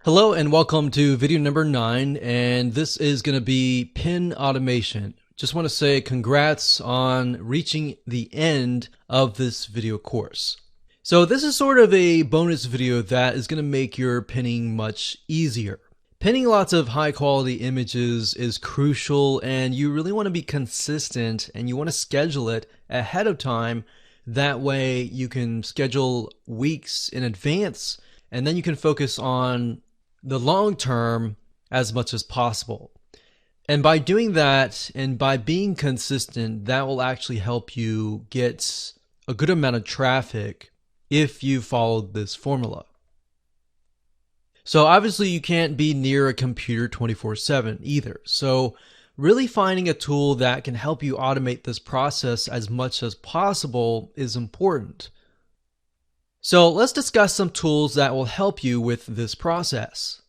Hello and welcome to video number 9, and this is going to be pin automation. Just want to say congrats on reaching the end of this video course. So this is sort of a bonus video that is going to make your pinning much easier. Pinning lots of high quality images is crucial, and you really want to be consistent and you want to schedule it ahead of time. That way you can schedule weeks in advance, and then you can focus on the long term as much as possible. And by doing that and by being consistent, that will actually help you get a good amount of traffic if you followed this formula. So obviously you can't be near a computer 24/7 either. So really finding a tool that can help you automate this process as much as possible is important. So let's discuss some tools that will help you with this process.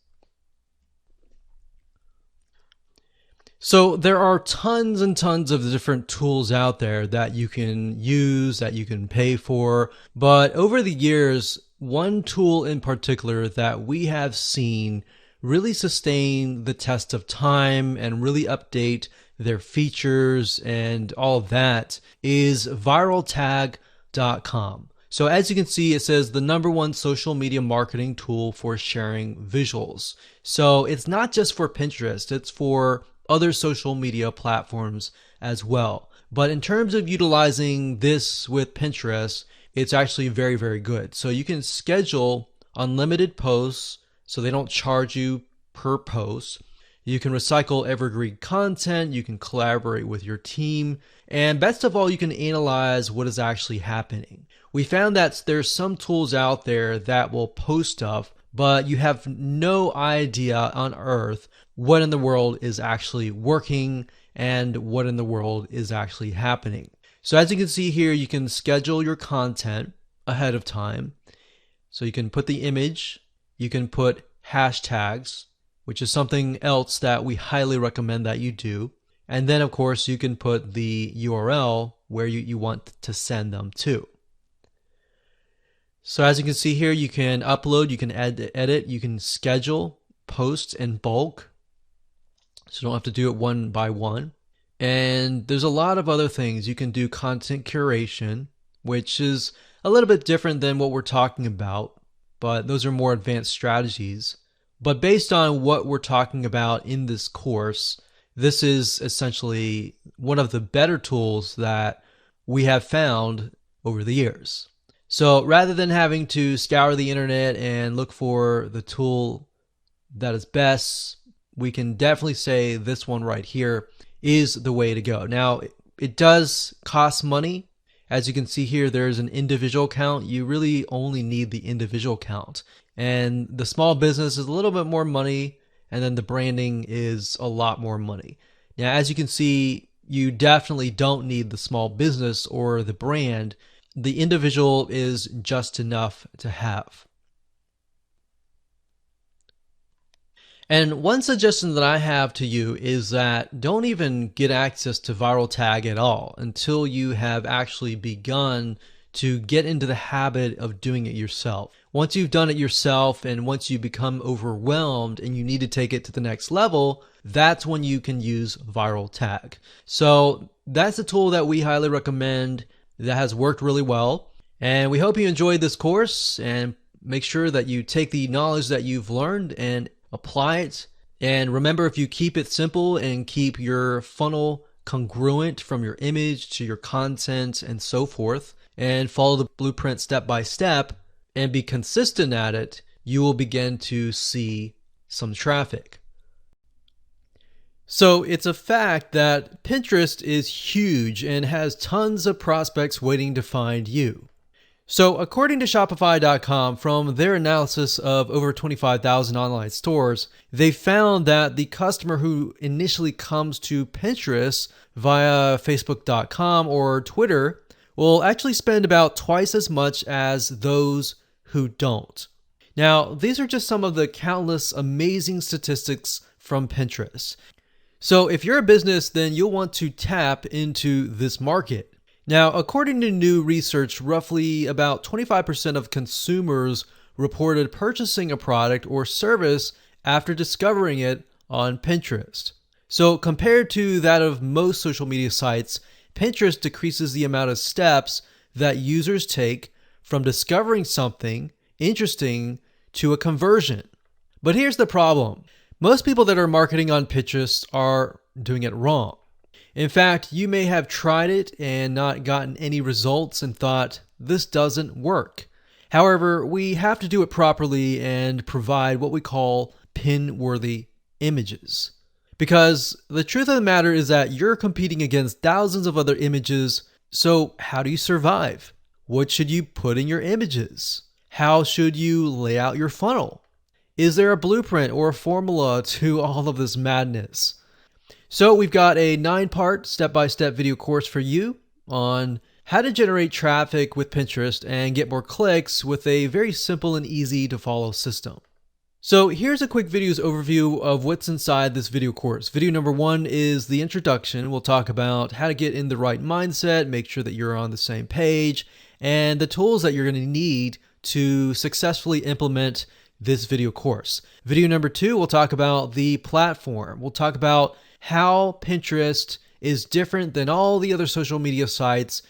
So there are tons and tons of different tools out there that you can use, that you can pay for. But over the years, one tool in particular that we have seen really sustain the test of time and really update their features and all of that is viraltag.com. So as you can see, it says the #1 social media marketing tool for sharing visuals. So it's not just for Pinterest, it's for other social media platforms as well. But in terms of utilizing this with Pinterest, it's actually very, very good. So you can schedule unlimited posts so they don't charge you per post. You can recycle evergreen content, you can collaborate with your team, and best of all, you can analyze what is actually happening. We found that there's some tools out there that will post stuff, but you have no idea on earth what in the world is actually working and what in the world is actually happening. So as you can see here, you can schedule your content ahead of time. So you can put the image, you can put hashtags, which is something else that we highly recommend that you do. And then of course you can put the URL where you want to send them to. So as you can see here, you can upload, you can edit, you can schedule posts in bulk. So you don't have to do it one by one. And there's a lot of other things. You can do content curation, which is a little bit different than what we're talking about, but those are more advanced strategies. But based on what we're talking about in this course, this is essentially one of the better tools that we have found over the years. So rather than having to scour the internet and look for the tool that is best, we can definitely say this one right here is the way to go. Now, it does cost money. As you can see here, there's an individual count. You really only need the individual count. And the small business is a little bit more money, and then the branding is a lot more money. Now, as you can see, you definitely don't need the small business or the brand. The individual is just enough to have. And one suggestion that I have to you is that don't even get access to ViralTag at all until you have actually begun to get into the habit of doing it yourself. Once you've done it yourself and once you become overwhelmed and you need to take it to the next level, that's when you can use ViralTag. So that's a tool that we highly recommend that has worked really well. And we hope you enjoyed this course, and make sure that you take the knowledge that you've learned and apply it. And remember, if you keep it simple and keep your funnel congruent from your image to your content and so forth, and follow the blueprint step by step and be consistent at it, you will begin to see some traffic. So it's a fact that Pinterest is huge and has tons of prospects waiting to find you. So according to Shopify.com, from their analysis of over 25,000 online stores, they found that the customer who initially comes to Pinterest via Facebook.com or Twitter will actually spend about twice as much as those who don't. Now, these are just some of the countless amazing statistics from Pinterest. So if you're a business, then you'll want to tap into this market. Now, according to new research, roughly about 25% of consumers reported purchasing a product or service after discovering it on Pinterest. So compared to that of most social media sites, Pinterest decreases the amount of steps that users take from discovering something interesting to a conversion. But here's the problem. Most people that are marketing on Pinterest are doing it wrong. In fact, you may have tried it and not gotten any results and thought, this doesn't work. However, we have to do it properly and provide what we call pin-worthy images. Because the truth of the matter is that you're competing against thousands of other images, so how do you survive? What should you put in your images? How should you lay out your funnel? Is there a blueprint or a formula to all of this madness? So we've got a 9-part step-by-step video course for you on how to generate traffic with Pinterest and get more clicks with a very simple and easy to follow system. So here's a quick video's overview of what's inside this video course. Video number 1 is the introduction. We'll talk about how to get in the right mindset, make sure that you're on the same page, and the tools that you're going to need to successfully implement this video course. Video number 2, we'll talk about the platform. We'll talk about how Pinterest is different than all the other social media sites,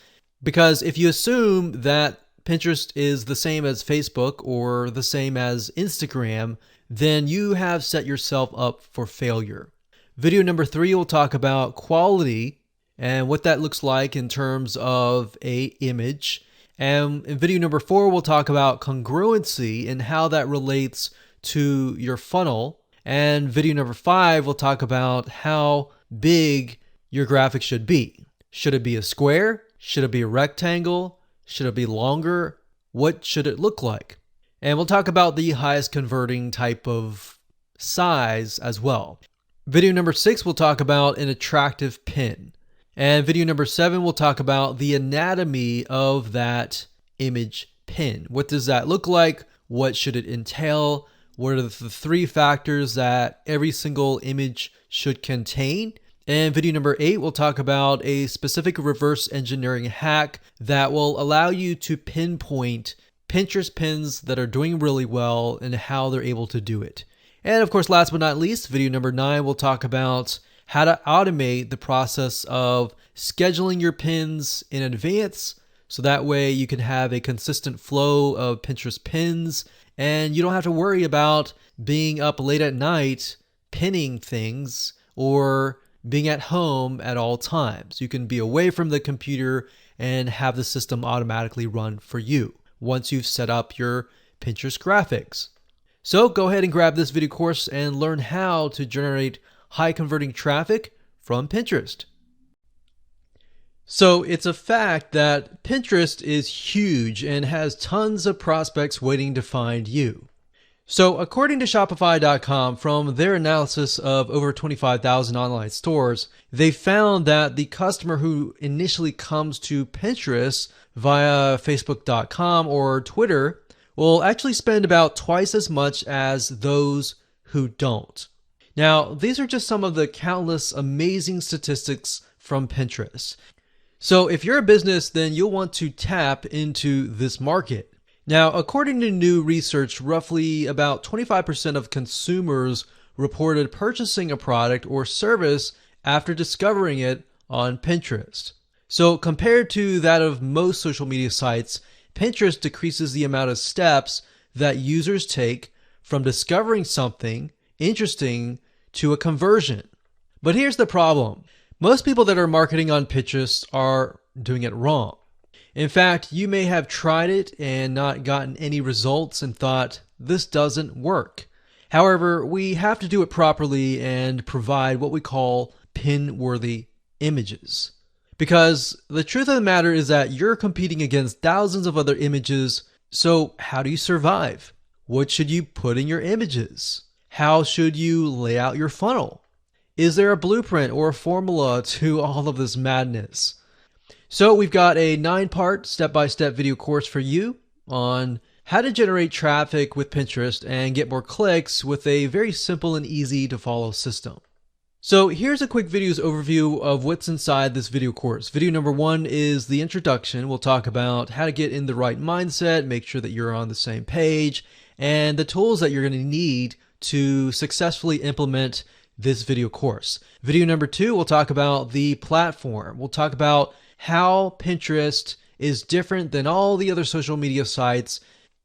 because if you assume that Pinterest is the same as Facebook or the same as Instagram, then you have set yourself up for failure. Video number 3 will talk about quality and what that looks like in terms of an image. And in video number 4, we'll talk about congruency and how that relates to your funnel. And video number 5, we'll talk about how big your graphic should be. Should it be a square? Should it be a rectangle? Should it be longer? What should it look like? And we'll talk about the highest converting type of size as well. Video number 6, we'll talk about an attractive pin. And video number 7, we'll talk about the anatomy of that image pin. What does that look like? What should it entail? What are the 3 factors that every single image should contain? And video number 8, we'll talk about a specific reverse engineering hack that will allow you to pinpoint Pinterest pins that are doing really well and how they're able to do it. And of course, last but not least, video number 9, we'll talk about how to automate the process of scheduling your pins in advance, so that way you can have a consistent flow of Pinterest pins and you don't have to worry about being up late at night pinning things or being at home at all times. You can be away from the computer and have the system automatically run for you once you've set up your Pinterest graphics. So go ahead and grab this video course and learn how to generate high converting traffic from Pinterest. So it's a fact that Pinterest is huge and has tons of prospects waiting to find you. So according to Shopify.com, from their analysis of over 25,000 online stores, they found that the customer who initially comes to Pinterest via Facebook.com or Twitter will actually spend about twice as much as those who don't. Now, these are just some of the countless amazing statistics from Pinterest. So if you're a business, then you'll want to tap into this market. Now, according to new research, roughly about 25% of consumers reported purchasing a product or service after discovering it on Pinterest. So compared to that of most social media sites, Pinterest decreases the amount of steps that users take from discovering something interesting to a conversion. But here's the problem. Most people that are marketing on Pinterest are doing it wrong. In fact, you may have tried it and not gotten any results and thought, this doesn't work. However, we have to do it properly and provide what we call pin-worthy images. Because the truth of the matter is that you're competing against thousands of other images, so how do you survive? What should you put in your images? How should you lay out your funnel? Is there a blueprint or a formula to all of this madness? So we've got a 9-part step-by-step video course for you on how to generate traffic with Pinterest and get more clicks with a very simple and easy to follow system. So here's a quick video's overview of what's inside this video course. Video number 1 is the introduction. We'll talk about how to get in the right mindset, make sure that you're on the same page, and the tools that you're going to need to successfully implement this video course. Video number 2, we'll talk about the platform. We'll talk about how Pinterest is different than all the other social media sites,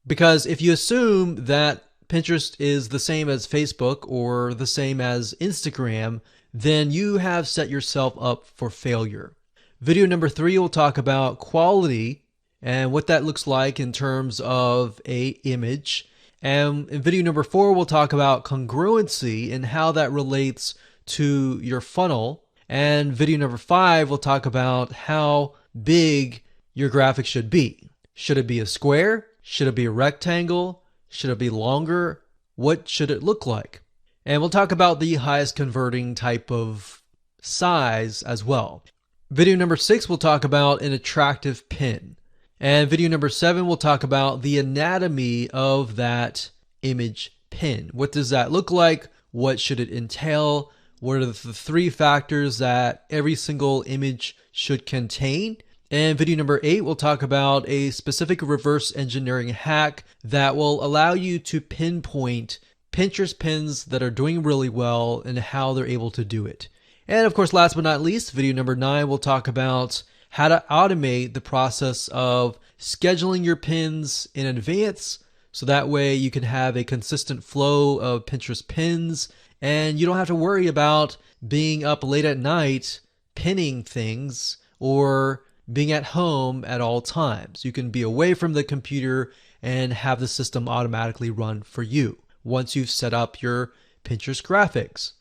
because if you assume that Pinterest is the same as Facebook or the same as Instagram, then you have set yourself up for failure. Video number 3 will talk about quality and what that looks like in terms of an image. And in video number 4, we'll talk about congruency and how that relates to your funnel. And video number 5, we'll talk about how big your graphic should be. Should it be a square? Should it be a rectangle? Should it be longer? What should it look like? And we'll talk about the highest converting type of size as well. Video number 6, we'll talk about an attractive pin. And video number 7, we'll talk about the anatomy of that image pin. What does that look like? What should it entail? What are the 3 factors that every single image should contain? And video number 8, we'll talk about a specific reverse engineering hack that will allow you to pinpoint Pinterest pins that are doing really well and how they're able to do it. And of course, last but not least, video number 9, we'll talk about how to automate the process of scheduling your pins in advance, so that way you can have a consistent flow of Pinterest pins and you don't have to worry about being up late at night pinning things or being at home at all times. You can be away from the computer and have the system automatically run for you once you've set up your Pinterest graphics.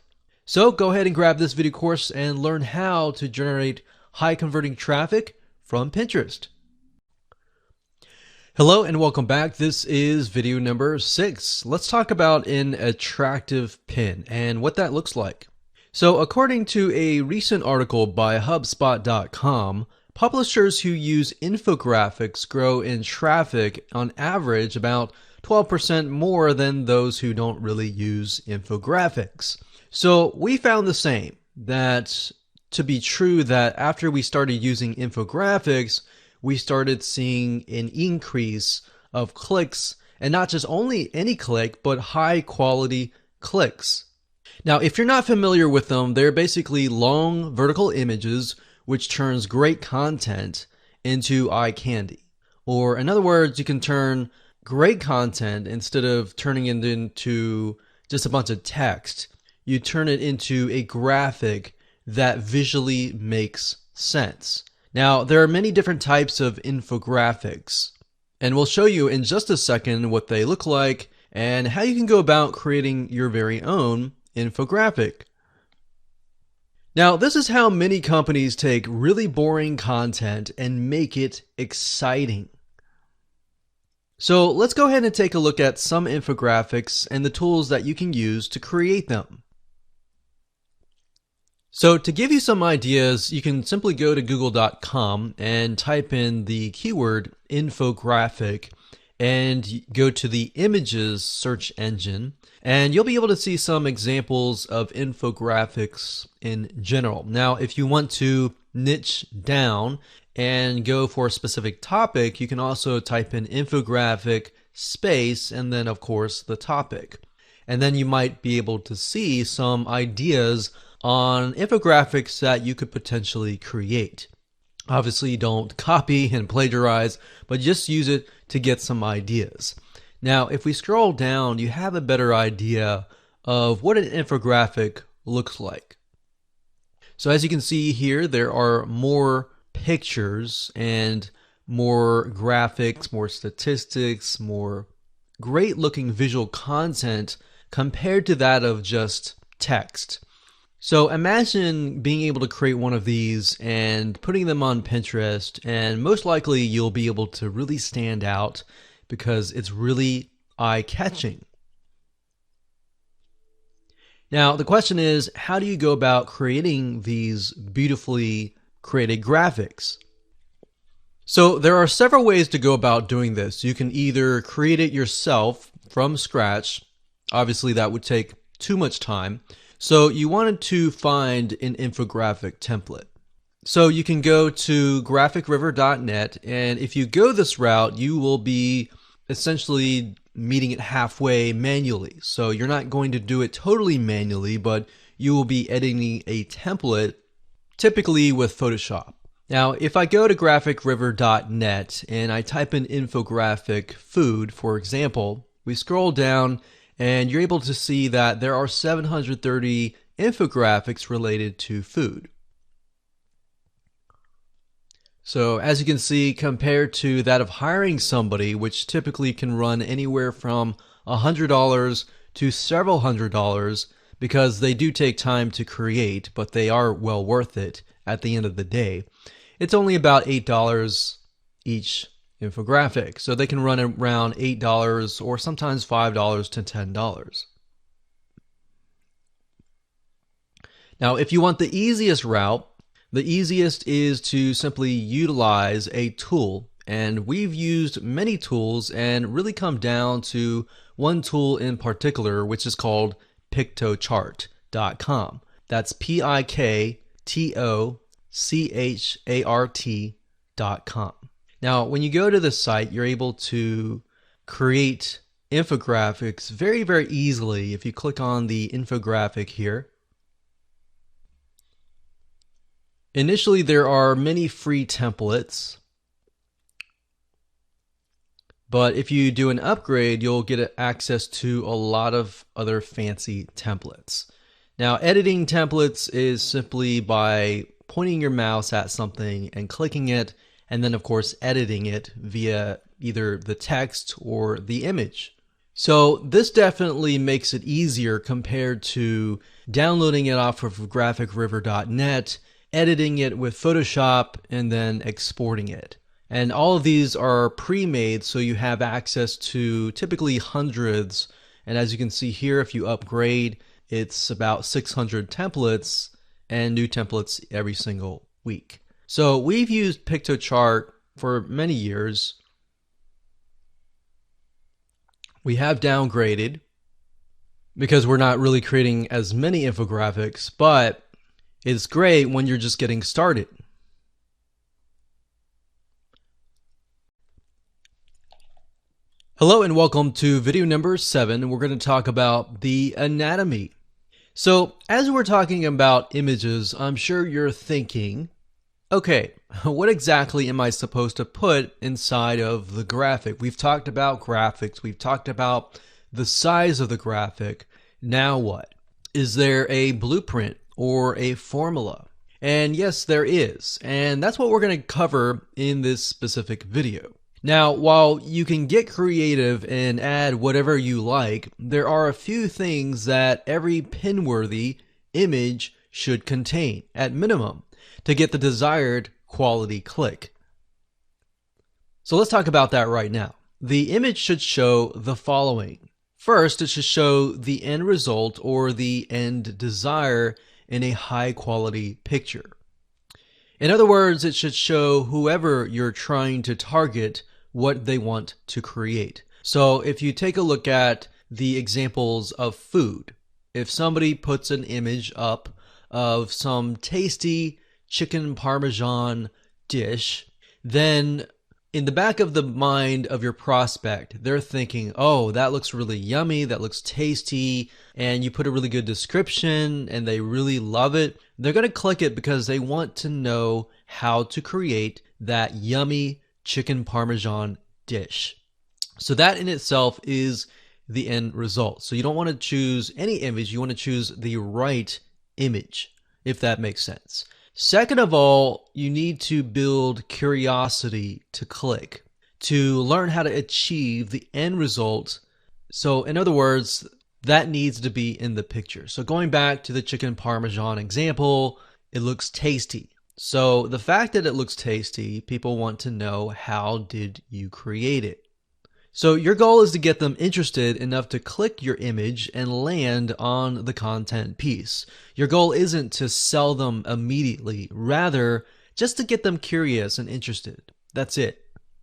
So go ahead and grab this video course and learn how to generate high converting traffic from Pinterest. Hello and welcome back. This is video number 6. Let's talk about an attractive pin and what that looks like. So according to a recent article by HubSpot.com, publishers who use infographics grow in traffic on average about 12% more than those who don't really use infographics. So we found the same, that to be true, that after we started using infographics, we started seeing an increase of clicks, and not just only any click, but high quality clicks. Now, if you're not familiar with them, they're basically long vertical images which turns great content into eye candy. Or in other words, you can turn great content, instead of turning it into just a bunch of text, you turn it into a graphic that visually makes sense. Now, there are many different types of infographics, and we'll show you in just a second what they look like and how you can go about creating your very own infographic. Now, this is how many companies take really boring content and make it exciting. So let's go ahead and take a look at some infographics and the tools that you can use to create them. So to give you some ideas, you can simply go to google.com and type in the keyword infographic and go to the images search engine, and you'll be able to see some examples of infographics in general. Now, if you want to niche down and go for a specific topic, you can also type in infographic space and then of course the topic. And then you might be able to see some ideas on infographics that you could potentially create. Obviously, don't copy and plagiarize, but just use it to get some ideas. Now, if we scroll down, you have a better idea of what an infographic looks like. So as you can see here, there are more pictures and more graphics, more statistics, more great looking visual content compared to that of just text. So imagine being able to create one of these and putting them on Pinterest, and most likely you'll be able to really stand out because it's really eye-catching. Now, the question is, how do you go about creating these beautifully created graphics? So there are several ways to go about doing this. You can either create it yourself from scratch. Obviously, that would take too much time. So you wanted to find an infographic template. So you can go to graphicriver.net, and if you go this route, you will be essentially meeting it halfway manually. So you're not going to do it totally manually, but you will be editing a template, typically with Photoshop. Now, if I go to graphicriver.net and I type in infographic food, for example, we scroll down and you're able to see that there are 730 infographics related to food. So as you can see, compared to that of hiring somebody, which typically can run anywhere from $100 to several $100s, because they do take time to create, but they are well worth it at the end of the day. It's only about $8 each infographic. So they can run around $8 or sometimes $5 to $10. Now, if you want the easiest route, the easiest is to simply utilize a tool. And we've used many tools and really come down to one tool in particular, which is called Piktochart.com. That's Piktochart.com. Now, when you go to the site, you're able to create infographics very, very easily. If you click on the infographic here, initially there are many free templates, but if you do an upgrade, you'll get access to a lot of other fancy templates. Now, editing templates is simply by pointing your mouse at something and clicking it, and then of course editing it via either the text or the image. So this definitely makes it easier compared to downloading it off of graphicriver.net, editing it with Photoshop, and then exporting it. And all of these are pre-made, so you have access to typically hundreds. And as you can see here, if you upgrade, it's about 600 templates and new templates every single week. So we've used Piktochart for many years. We have downgraded because we're not really creating as many infographics, but it's great when you're just getting started. Hello and welcome to video number 7. We're going to talk about the anatomy. So as we're talking about images, I'm sure you're thinking, okay, what exactly am I supposed to put inside of the graphic? We've talked about graphics. We've talked about the size of the graphic. Now what? Is there a blueprint or a formula? And yes, there is. And that's what we're going to cover in this specific video. Now, while you can get creative and add whatever you like, there are a few things that every pin-worthy image should contain, at minimum, to get the desired quality click. So let's talk about that right now. The image should show the following. First, it should show the end result or the end desire in a high-quality picture. In other words, it should show whoever you're trying to target what they want to create. So if you take a look at the examples of food, if somebody puts an image up of some tasty chicken parmesan dish, then in the back of the mind of your prospect, they're thinking, oh, that looks really yummy, that looks tasty, and you put a really good description and they really love it. They're going to click it because they want to know how to create that yummy chicken parmesan dish. So that in itself is the end result. So you don't want to choose any image, you want to choose the right image, if that makes sense. Second of all, you need to build curiosity to click, to learn how to achieve the end result. So in other words, that needs to be in the picture. So going back to the chicken parmesan example, it looks tasty. So the fact that it looks tasty, people want to know, how did you create it? So your goal is to get them interested enough to click your image and land on the content piece. Your goal isn't to sell them immediately, rather just to get them curious and interested. That's it.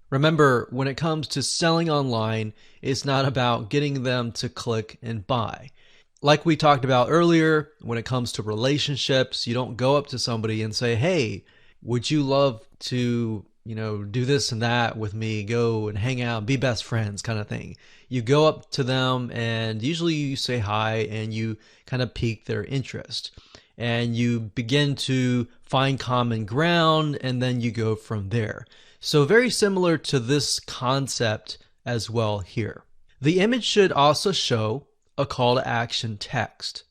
Remember, when it comes to selling online, it's not about getting them to click and buy. like we talked about earlier, when it comes to relationships, you don't go up to somebody and say, hey, would you love to, do this and that with me, go and hang out, be best friends kind of thing. You go up to them and usually you say hi and you kind of pique their interest. And you begin to find common ground and then you go from there. So very similar to this concept as well here. The image should also show a call to action text.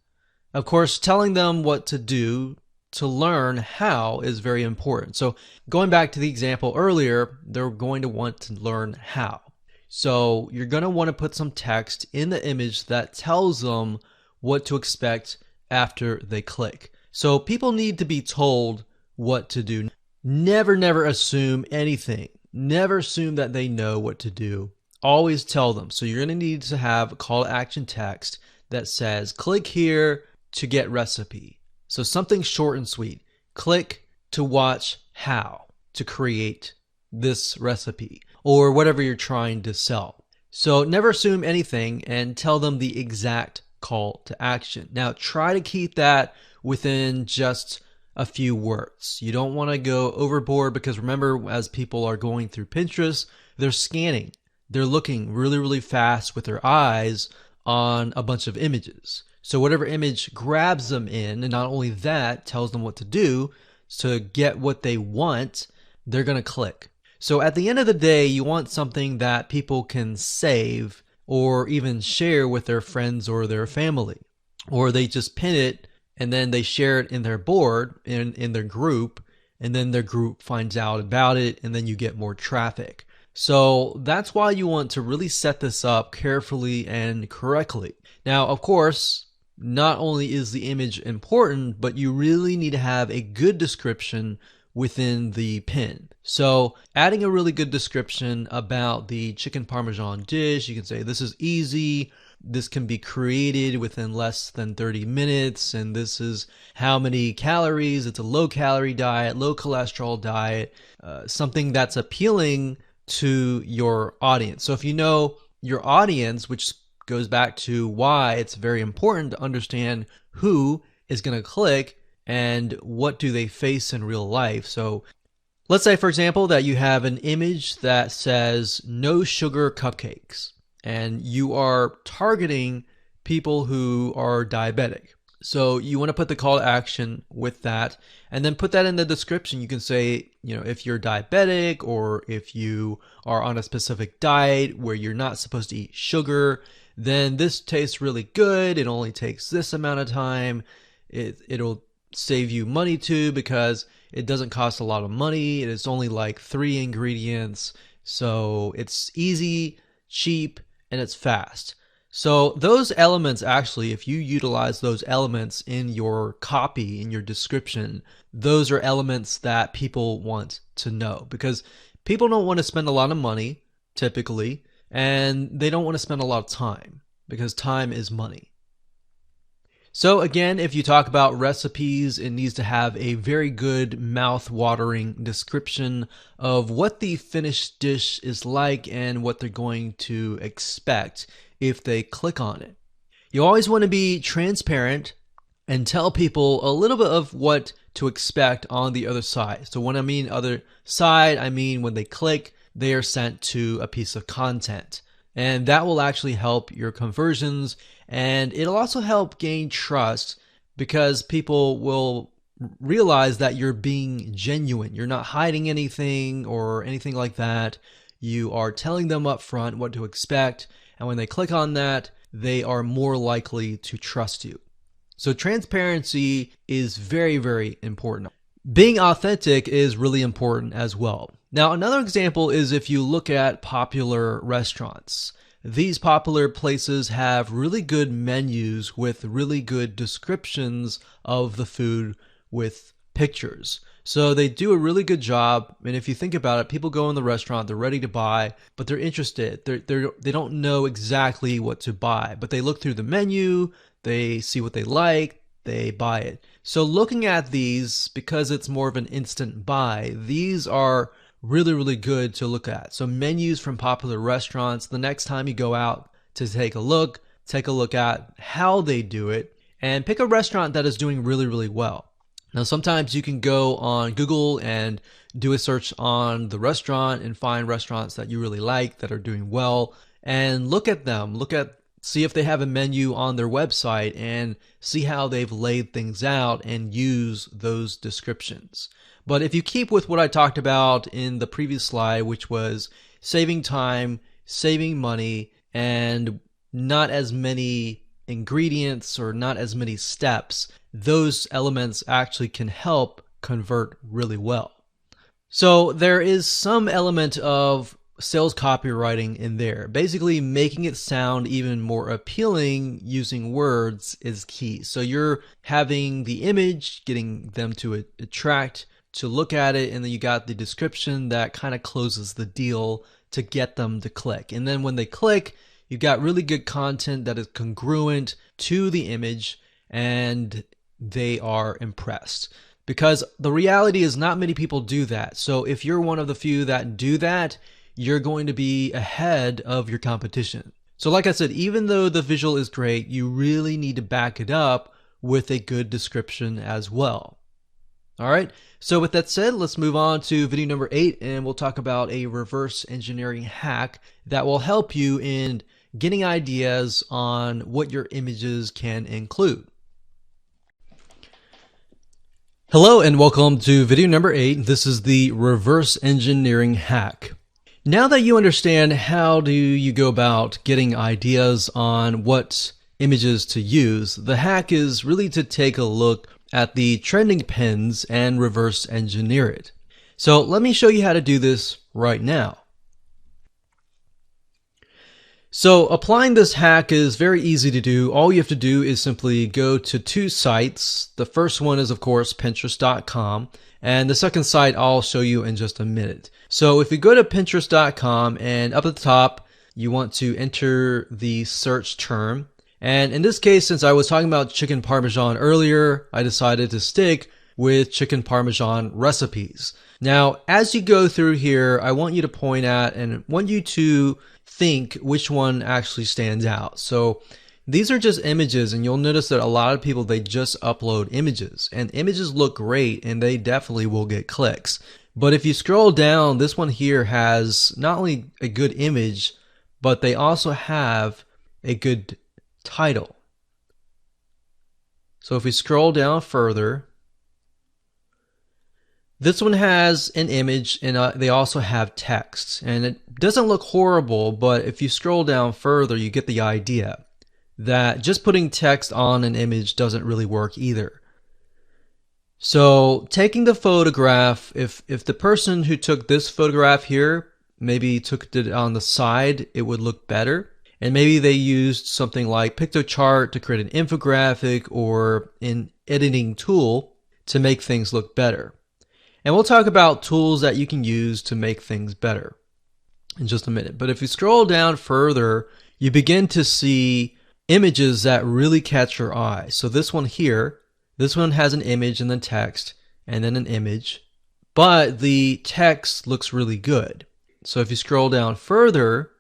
Of course, telling them what to do to learn how is very important. So going back to the example earlier, they're going to want to learn how. So you're going to want to put some text in the image that tells them what to expect after they click. So people need to be told what to do. Never assume anything. Never assume that they know what to do. Always tell them. So you're going to need to have a call to action text that says, click here to get recipe. So something short and sweet. Click to watch how to create this recipe or whatever you're trying to sell. So never assume anything and tell them the exact call to action. Now try to keep that within just a few words. You don't want to go overboard because remember, as people are going through Pinterest, they're scanning. They're looking really fast with their eyes on a bunch of images. So whatever image grabs them in, and not only that, tells them what to do to get what they want, they're going to click. So at the end of the day, you want something that people can save or even share with their friends or their family. Or they just pin it and then they share it in their board, in their group, and then their group finds out about it and then you get more traffic. So that's why you want to really set this up carefully and correctly. Now, of course, not only is the image important, but you really need to have a good description within the pin. So adding a really good description about the chicken parmesan dish, you can say this is easy, this can be created within less than 30 minutes, and this is how many calories, it's a low calorie diet, low cholesterol diet, something that's appealing to your audience. So if you know your audience, which goes back to why it's very important to understand who is going to click and what do they face in real life. So let's say, for example, that you have an image that says no sugar cupcakes and you are targeting people who are diabetic. So you want to put the call to action with that and then put that in the description. You can say, if you're diabetic or if you are on a specific diet where you're not supposed to eat sugar, then this tastes really good. It only takes this amount of time. It'll save you money too because it doesn't cost a lot of money. It is only like 3 ingredients. So it's easy, cheap, and it's fast. So those elements, actually, if you utilize those elements in your copy, in your description, those are elements that people want to know because people don't want to spend a lot of money typically, and they don't want to spend a lot of time because time is money. So again, if you talk about recipes, it needs to have a very good mouth-watering description of what the finished dish is like and what they're going to expect if they click on it. You always want to be transparent and tell people a little bit of what to expect on the other side. So when I mean other side, I mean when they click, they are sent to a piece of content. And that will actually help your conversions, and it'll also help gain trust because people will realize that you're being genuine. You're not hiding anything or anything like that. You are telling them up front what to expect, and when they click on that, they are more likely to trust you. So transparency is very important. Being authentic is really important as well. Now, another example is if you look at popular restaurants. These popular places have really good menus with really good descriptions of the food with pictures. So they do a really good job. And if you think about it, people go in the restaurant, they're ready to buy, but they're interested. They don't know exactly what to buy, but they look through the menu, they see what they like, they buy it. So looking at these, because it's more of an instant buy, these are really good to look at. So menus from popular restaurants, the next time you go out to take a look, take a look at how they do it, and pick a restaurant that is doing really, really well. Now, sometimes you can go on Google and do a search on the restaurant and find restaurants that you really like that are doing well, and look at them. See if they have a menu on their website and see how they've laid things out and use those descriptions. But if you keep with what I talked about in the previous slide, which was saving time, saving money, and not as many ingredients or not as many steps, those elements actually can help convert really well. So there is some element of sales copywriting in there. Basically, making it sound even more appealing using words is key. So you're having the image, getting them to attract, to look at it, and then you got the description that kind of closes the deal to get them to click. And then when they click, you've got really good content that is congruent to the image, and they are impressed. Because the reality is not many people do that. So if you're one of the few that do that, you're going to be ahead of your competition. So like I said, even though the visual is great, you really need to back it up with a good description as well. All right, so with that said, let's move on to video number 8, and we'll talk about a reverse engineering hack that will help you in getting ideas on what your images can include. Hello and welcome to video number 8. This is the reverse engineering hack. Now that you understand how do you go about getting ideas on what images to use, the hack is really to take a look at the trending pins and reverse engineer it. So let me show you how to do this right now. So applying this hack is very easy to do. All you have to do is simply go to 2 sites. The first one is, of course, Pinterest.com. And the second site I'll show you in just a minute. So if you go to Pinterest.com and up at the top, you want to enter the search term. And in this case, since I was talking about chicken parmesan earlier, I decided to stick with chicken parmesan recipes. Now, as you go through here, I want you to point at and want you to think which one actually stands out. So these are just images, and you'll notice that a lot of people, they just upload images, and images look great and they definitely will get clicks. But if you scroll down, this one here has not only a good image, but they also have a good title. So if we scroll down further, this one has an image, and they also have text, and it doesn't look horrible, but if you scroll down further, you get the idea that just putting text on an image doesn't really work either. So taking the photograph, if the person who took this photograph here maybe took it on the side, it would look better. And maybe they used something like Piktochart to create an infographic or an editing tool to make things look better. And we'll talk about tools that you can use to make things better in just a minute. But if you scroll down further, you begin to see images that really catch your eye. So this one here, this one has an image and then text and then an image, but the text looks really good. So if you scroll down further,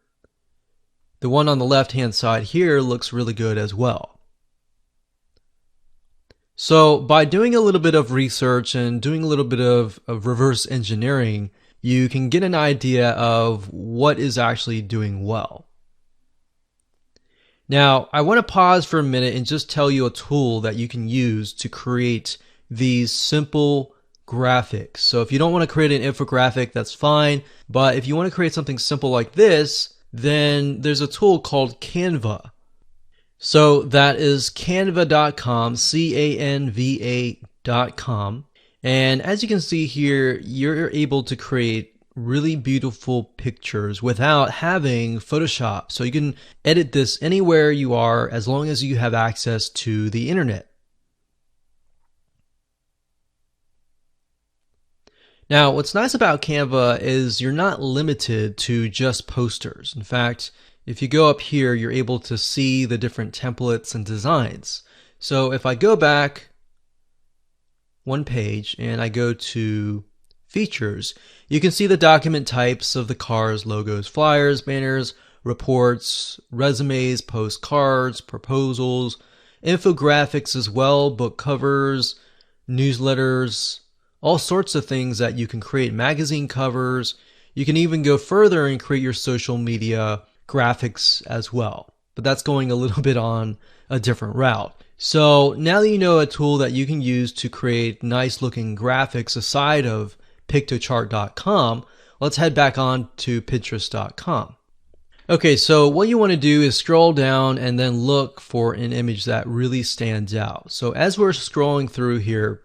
the one on the left-hand side here looks really good as well. So by doing a little bit of research and doing a little bit of reverse engineering, you can get an idea of what is actually doing well. Now, I want to pause for a minute and just tell you a tool that you can use to create these simple graphics. So if you don't want to create an infographic, that's fine. But if you want to create something simple like this, then there's a tool called Canva. So that is canva.com, canva.com. And as you can see here, you're able to create really beautiful pictures without having Photoshop. So you can edit this anywhere you are as long as you have access to the internet. Now, what's nice about Canva is you're not limited to just posters. In fact, if you go up here, you're able to see the different templates and designs. So if I go back one page and I go to features, you can see the document types of the cars, logos, flyers, banners, reports, resumes, postcards, proposals, infographics as well, book covers, newsletters, all sorts of things that you can create, magazine covers. You can even go further and create your social media graphics as well. But that's going a little bit on a different route. So now that you know a tool that you can use to create nice looking graphics aside of Piktochart.com, let's head back on to Pinterest.com. Okay, so what you want to do is scroll down and then look for an image that really stands out. So as we're scrolling through here,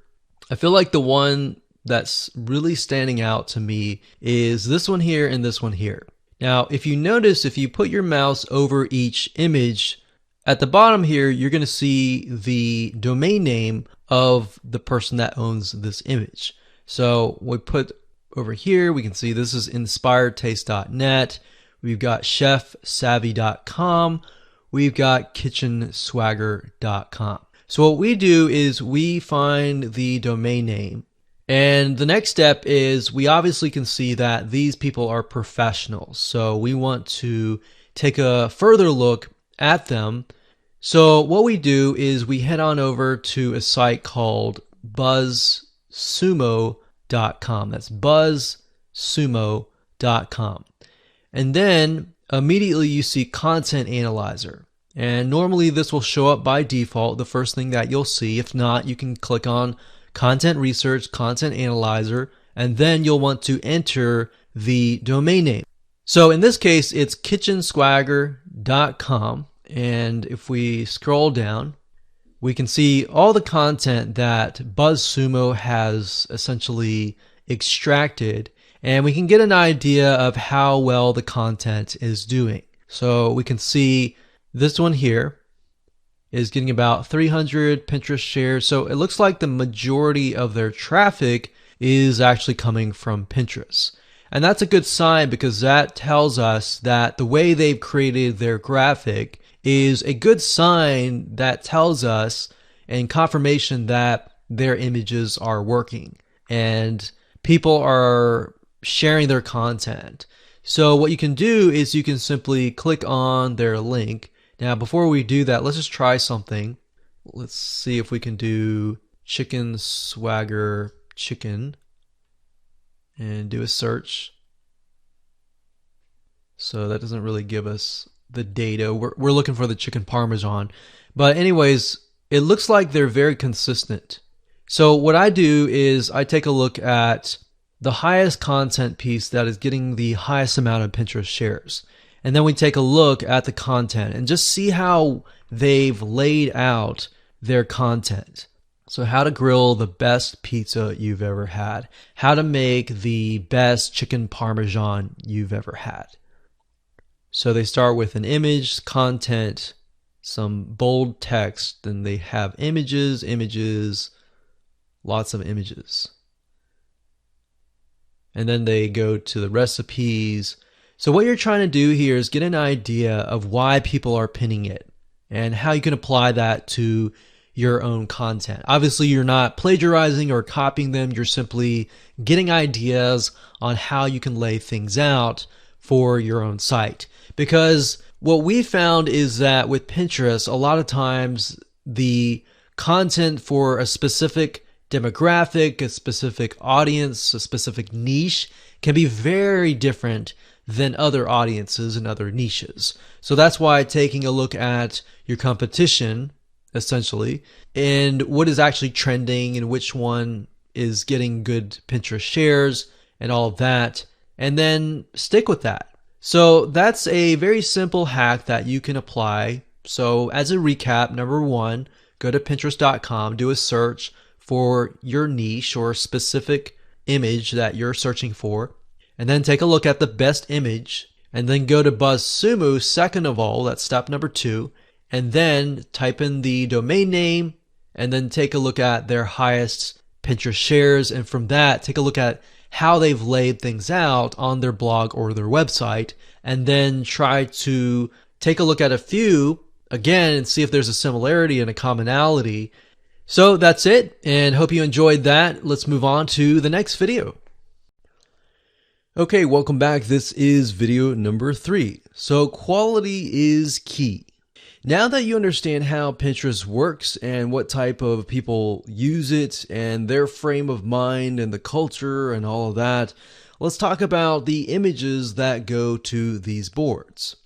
I feel like the one that's really standing out to me is this one here and this one here. Now, if you notice, if you put your mouse over each image, at the bottom here, you're going to see the domain name of the person that owns this image. So we put over here, we can see this is inspiredtaste.net. We've got chefsavvy.com. We've got kitchenswagger.com. So what we do is we find the domain name. And the next step is we obviously can see that these people are professionals. So we want to take a further look at them. So what we do is we head on over to a site called buzzsumo.com. That's buzzsumo.com. And then immediately you see Content Analyzer. And normally this will show up by default, the first thing that you'll see. If not, you can click on Content Research, Content Analyzer, and then you'll want to enter the domain name. So in this case, it's kitchenswagger.com. And if we scroll down, we can see all the content that BuzzSumo has essentially extracted, and we can get an idea of how well the content is doing. So we can see this one here is getting about 300 Pinterest shares. So it looks like the majority of their traffic is actually coming from Pinterest. And that's a good sign because that tells us that the way they've created their graphic is a good sign that tells us and confirmation that their images are working and people are sharing their content. So what you can do is you can simply click on their link. Now, before we do that, let's just try something. Let's see if we can do Chicken Swagger Chicken and do a search. So that doesn't really give us the data. We're looking for the chicken parmesan. But anyways, it looks like they're very consistent. So what I do is I take a look at the highest content piece that is getting the highest amount of Pinterest shares. And then we take a look at the content and just see how they've laid out their content. So how to grill the best pizza you've ever had. How to make the best chicken parmesan you've ever had. So they start with an image, content, some bold text, then they have images, lots of images. And then they go to the recipes. So what you're trying to do here is get an idea of why people are pinning it and how you can apply that to your own content. Obviously, you're not plagiarizing or copying them. You're simply getting ideas on how you can lay things out for your own site. Because what we found is that with Pinterest, a lot of times the content for a specific demographic, a specific audience, a specific niche can be very different than other audiences and other niches. So that's why taking a look at your competition, essentially, and what is actually trending and which one is getting good Pinterest shares and all of that, and then stick with that. So that's a very simple hack that you can apply. So as a recap, number one, go to Pinterest.com, do a search for your niche or specific image that you're searching for, and then take a look at the best image, and then go to BuzzSumo second of all, that's step number 2, and then type in the domain name, and then take a look at their highest Pinterest shares, and from that, take a look at how they've laid things out on their blog or their website, and then try to take a look at a few again and see if there's a similarity and a commonality. So that's it, and hope you enjoyed that. Let's move on to the next video. Okay, welcome back. This is video number 3. So quality is key. Now that you understand how Pinterest works and what type of people use it and their frame of mind and the culture and all of that, let's talk about the images that go to these boards.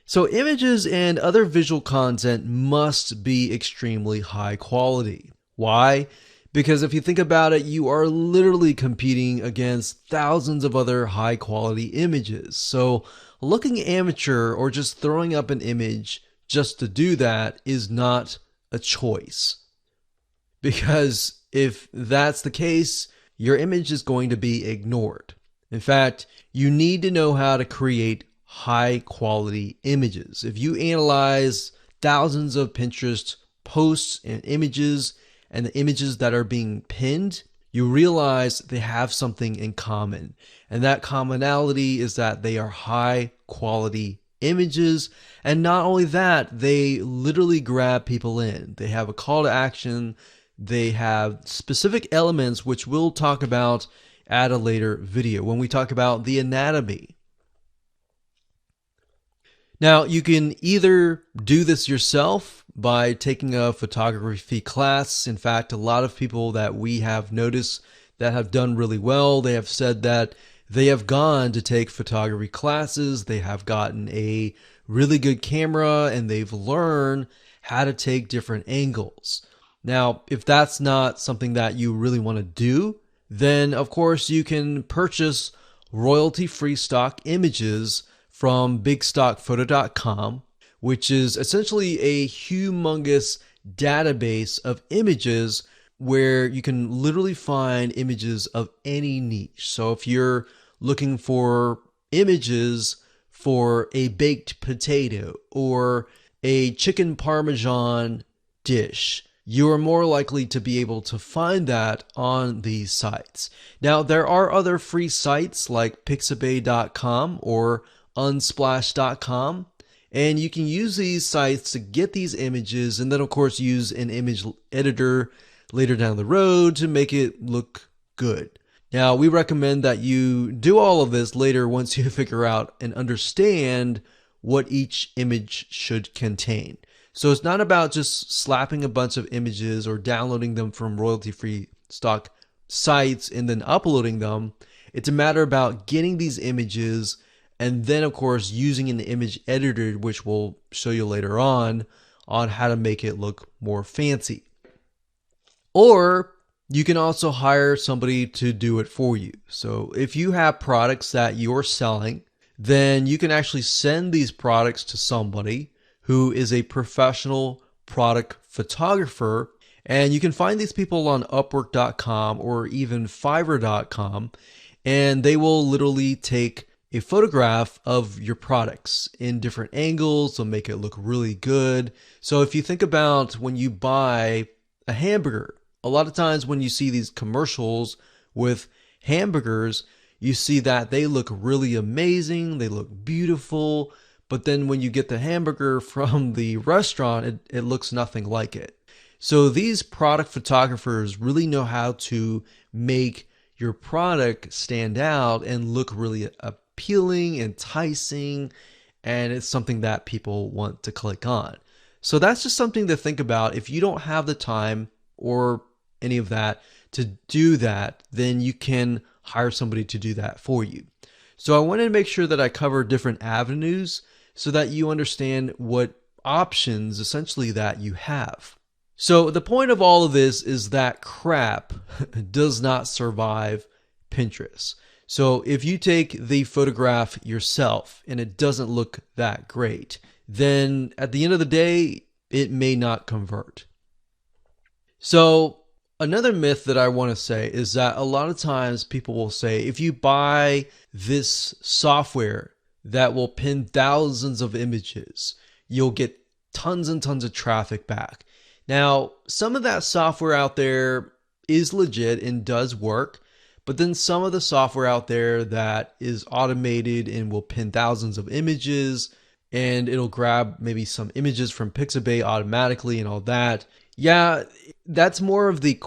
So images and other visual content must be extremely high quality. Why? Because if you think about it, you are literally competing against thousands of other high quality images. So looking amateur or just throwing up an image just to do that is not a choice. Because if that's the case, your image is going to be ignored. In fact, you need to know how to create high quality images. If you analyze thousands of Pinterest posts and images, and the images that are being pinned, you realize they have something in common. And that commonality is that they are high quality images. And not only that, they literally grab people in. They have a call to action. They have specific elements, which we'll talk about at a later video when we talk about the anatomy. Now, you can either do this yourself by taking a photography class. In fact, a lot of people that we have noticed that have done really well, they have said that they have gone to take photography classes, they have gotten a really good camera, and they've learned how to take different angles. Now, if that's not something that you really want to do, then of course you can purchase royalty-free stock images from bigstockphoto.com, which is essentially a humongous database of images where you can literally find images of any niche. So if you're looking for images for a baked potato or a chicken parmesan dish, you are more likely to be able to find that on these sites. Now, there are other free sites like pixabay.com or unsplash.com, and you can use these sites to get these images and then of course use an image editor later down the road to make it look good. Now, we recommend that you do all of this later once you figure out and understand what each image should contain. So it's not about just slapping a bunch of images or downloading them from royalty-free stock sites and then uploading them. It's a matter about getting these images and then, of course, using an image editor, which we'll show you later on how to make it look more fancy. Or you can also hire somebody to do it for you. So if you have products that you're selling, then you can actually send these products to somebody who is a professional product photographer. And you can find these people on Upwork.com or even Fiverr.com, and they will literally take a photograph of your products in different angles. They'll make it look really good. So if you think about when you buy a hamburger, a lot of times when you see these commercials with hamburgers, you see that they look really amazing. They look beautiful. But then when you get the hamburger from the restaurant, it looks nothing like it. So these product photographers really know how to make your product stand out and look really appealing, enticing, and it's something that people want to click on. So that's just something to think about. If you don't have the time or any of that to do that, then you can hire somebody to do that for you. So I wanted to make sure that I cover different avenues so that you understand what options essentially that you have. So the point of all of this is that crap does not survive Pinterest. So if you take the photograph yourself and it doesn't look that great, then at the end of the day, it may not convert. So another myth that I want to say is that a lot of times people will say, if you buy this software that will pin thousands of images, you'll get tons and tons of traffic back. Now, some of that software out there is legit and does work, but then some of the software out there that is automated and will pin thousands of images and it'll grab maybe some images from Pixabay automatically and all that. Yeah, that's more of the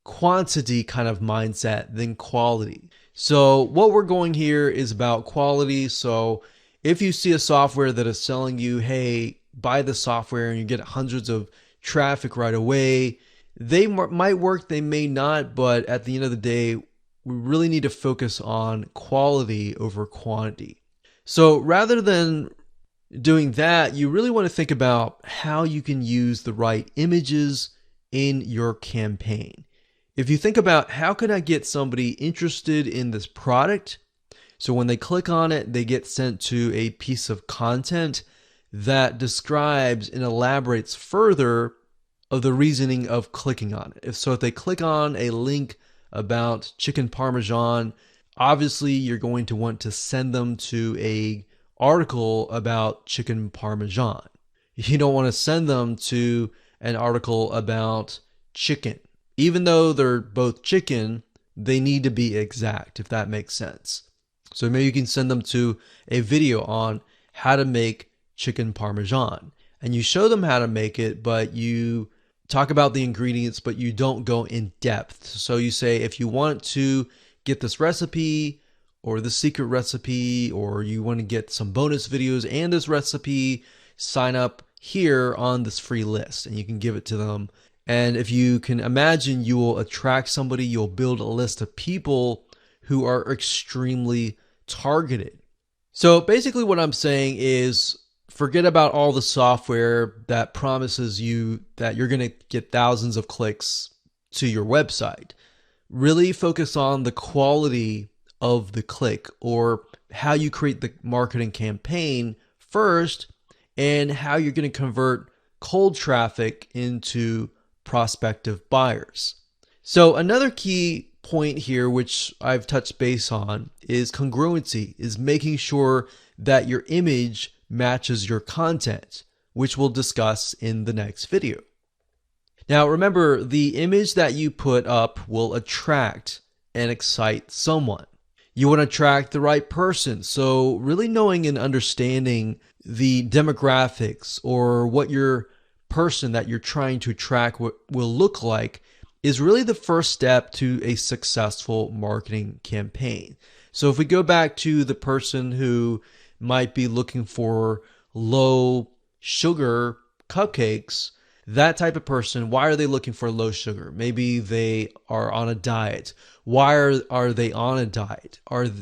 quantity kind of mindset than quality. So what we're going here is about quality. So if you see a software that is selling you, hey, buy the software and you get hundreds of traffic right away, they might work, they may not, but at the end of the day, we really need to focus on quality over quantity. So rather than doing that, you really want to think about how you can use the right images in your campaign. If you think about how can I get somebody interested in this product, so when they click on it, they get sent to a piece of content that describes and elaborates further of the reasoning of clicking on it. If they click on a link about chicken parmesan, obviously you're going to want to send them to a article about chicken parmesan. You don't want to send them to an article about chicken. Even though they're both chicken, they need to be exact, if that makes sense. So maybe you can send them to a video on how to make chicken parmesan. And you show them how to make it, but you talk about the ingredients, but you don't go in depth. So you say, if you want to get this recipe or the secret recipe, or you want to get some bonus videos and this recipe, sign up here on this free list, and you can give it to them. And if you can imagine, you will attract somebody, you'll build a list of people who are extremely targeted. So basically what I'm saying is forget about all the software that promises you that you're going to get thousands of clicks to your website. Really focus on the quality of the click, or how you create the marketing campaign first, and how you're going to convert cold traffic into prospective buyers. So another key point here, which I've touched base on, is congruency, is making sure that your image matches your content, which we'll discuss in the next video. Now remember, the image that you put up will attract and excite someone. You want to attract the right person. So really knowing and understanding the demographics, or what your person that you're trying to attract will look like, is really the first step to a successful marketing campaign. So if we go back to the person who might be looking for low sugar cupcakes, that type of person, why are they looking for low sugar? Maybe they are on a diet. Why are they on a diet?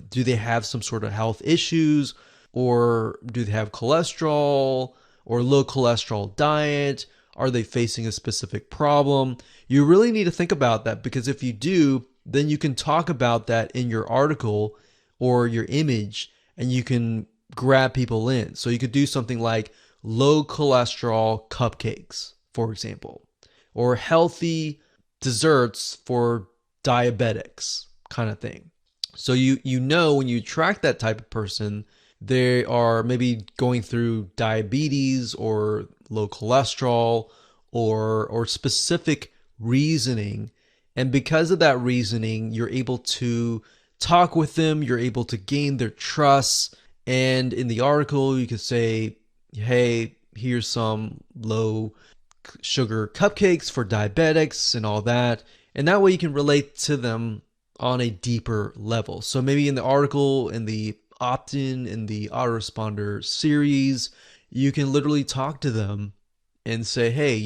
Do they have some sort of health issues, or do they have cholesterol, or low cholesterol diet? Are they facing a specific problem? You really need to think about that, because if you do, then you can talk about that in your article or your image, and you can grab people in. So you could do something like low cholesterol cupcakes, for example, or healthy desserts for diabetics, kind of thing. So you know when you attract that type of person, they are maybe going through diabetes or low cholesterol, or specific reasoning. And because of that reasoning, you're able to talk with them, you're able to gain their trust. And in the article, you could say, hey, here's some low sugar cupcakes for diabetics and all that. And that way you can relate to them on a deeper level. So maybe in the article, in the opt-in, in the autoresponder series, you can literally talk to them and say, hey,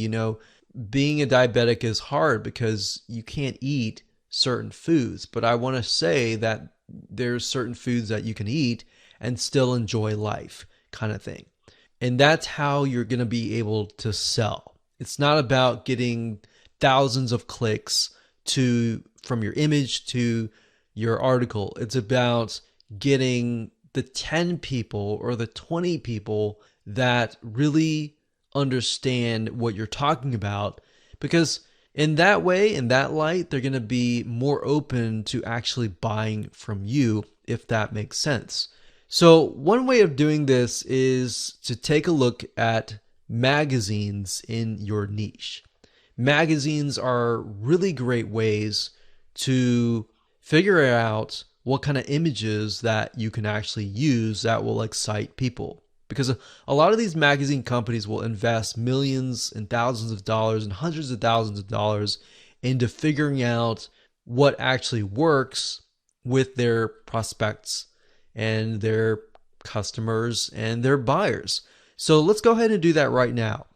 being a diabetic is hard because you can't eat certain foods, but I want to say that there's certain foods that you can eat and still enjoy life, kind of thing. And that's how you're going to be able to sell. It's not about getting thousands of clicks from your image to your article. It's about getting the 10 people or the 20 people that really understand what you're talking about, because in that way, in that light, they're going to be more open to actually buying from you, if that makes sense. So one way of doing this is to take a look at magazines in your niche. Magazines are really great ways to figure out what kind of images that you can actually use that will excite people. Because a lot of these magazine companies will invest millions and thousands of dollars and hundreds of thousands of dollars into figuring out what actually works with their prospects and their customers and their buyers. So let's go ahead and do that right now.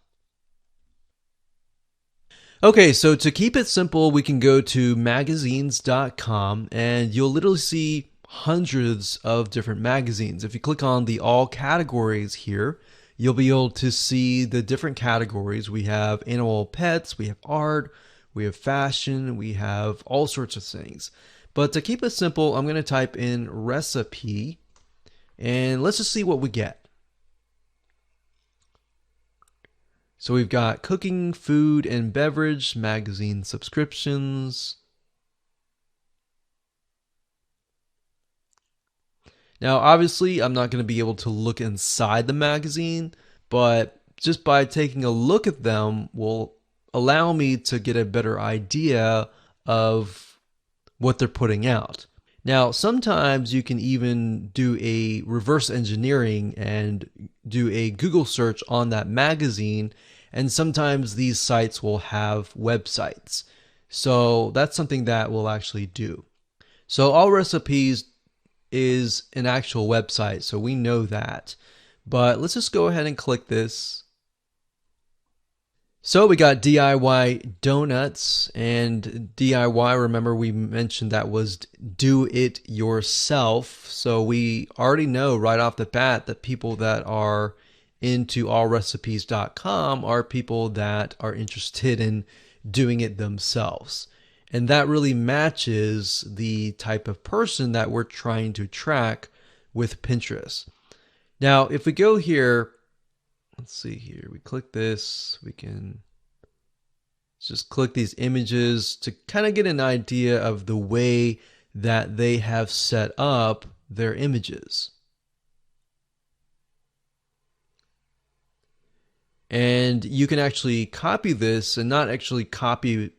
Okay, so to keep it simple, we can go to magazines.com and you'll literally see hundreds of different magazines. If you click on the all categories here, you'll be able to see the different categories. We have animal pets, we have art, we have fashion, we have all sorts of things. But to keep it simple, I'm going to type in recipe and let's just see what we get. So we've got cooking, food, and beverage, magazine subscriptions. Now, obviously, I'm not going to be able to look inside the magazine, but just by taking a look at them will allow me to get a better idea of what they're putting out. Now, sometimes you can even do a reverse engineering and do a Google search on that magazine, and sometimes these sites will have websites. So that's something that we'll actually do. So All Recipes is an actual website, so we know that. But let's just go ahead and click this. So we got DIY donuts, and DIY, remember we mentioned that was do it yourself. So we already know right off the bat that people that are into allrecipes.com are people that are interested in doing it themselves. And that really matches the type of person that we're trying to track with Pinterest. Now, if we go here, let's see here, we click this, we can just click these images to kind of get an idea of the way that they have set up their images. And you can actually copy this and not actually copy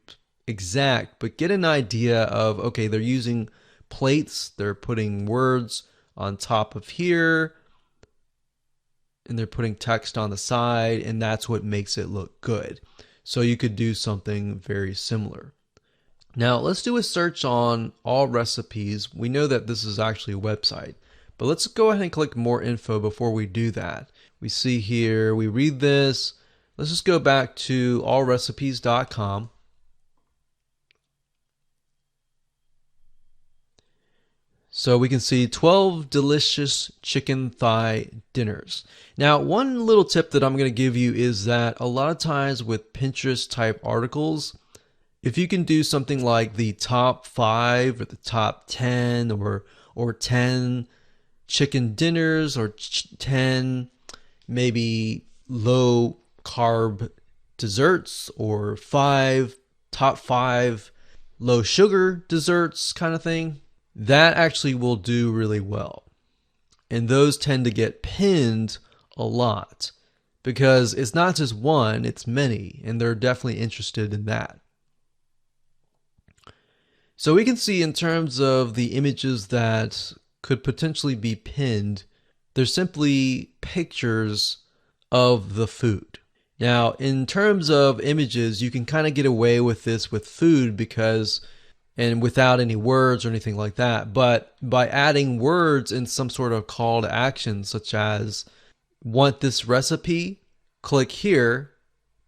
exact, but get an idea of, okay, they're using plates, they're putting words on top of here, and they're putting text on the side, and that's what makes it look good. So you could do something very similar. Now let's do a search on All Recipes. We know that this is actually a website, but let's go ahead and click more info before we do that. We see here, we read this. Let's just go back to allrecipes.com. So we can see 12 delicious chicken thigh dinners. Now, one little tip that I'm going to give you is that a lot of times with Pinterest type articles, if you can do something like the top 5 or the top 10 or 10 chicken dinners or 10 maybe low carb desserts or top 5 low sugar desserts kind of thing, that actually will do really well. And those tend to get pinned a lot because it's not just one, it's many, and they're definitely interested in that. So we can see in terms of the images that could potentially be pinned, they're simply pictures of the food. Now, in terms of images, you can kind of get away with this with food and without any words or anything like that. But by adding words in some sort of call to action, such as want this recipe, click here.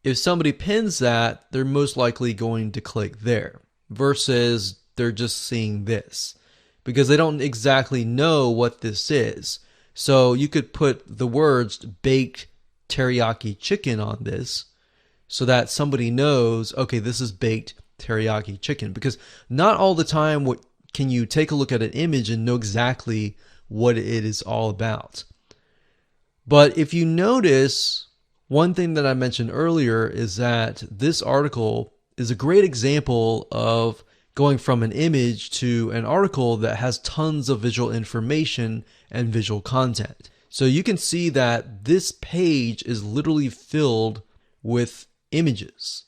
If somebody pins that, they're most likely going to click there versus they're just seeing this because they don't exactly know what this is. So you could put the words baked teriyaki chicken on this so that somebody knows, okay, this is baked teriyaki chicken, because not all the time can you take a look at an image and know exactly what it is all about. But if you notice, one thing that I mentioned earlier is that this article is a great example of going from an image to an article that has tons of visual information and visual content. So you can see that this page is literally filled with images.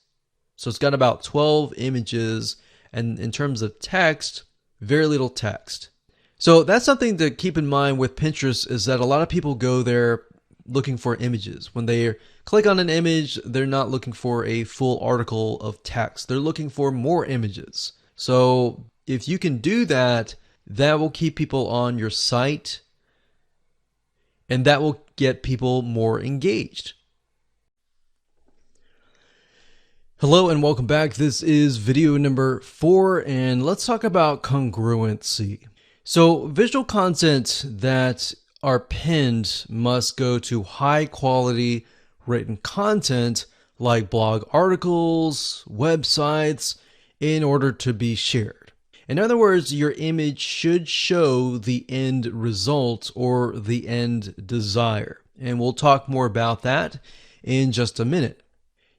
So it's got about 12 images, and in terms of text, very little text. So that's something to keep in mind with Pinterest, is that a lot of people go there looking for images. When they click on an image, they're not looking for a full article of text. They're looking for more images. So if you can do that, That will keep people on your site, and that will get people more engaged. Hello and welcome back. This is video number 4, and let's talk about congruency. So visual content that are pinned must go to high quality written content like blog articles, websites, in order to be shared. In other words, your image should show the end result or the end desire. And we'll talk more about that in just a minute.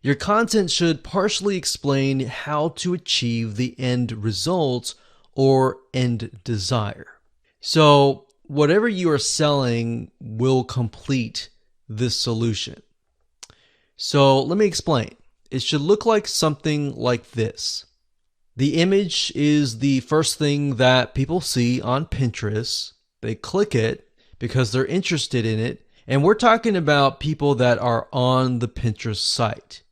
Your content should partially explain how to achieve the end result or end desire. So whatever you are selling will complete this solution. So let me explain. It should look like something like this. The image is the first thing that people see on Pinterest. They click it because they're interested in it. And we're talking about people that are on the Pinterest site.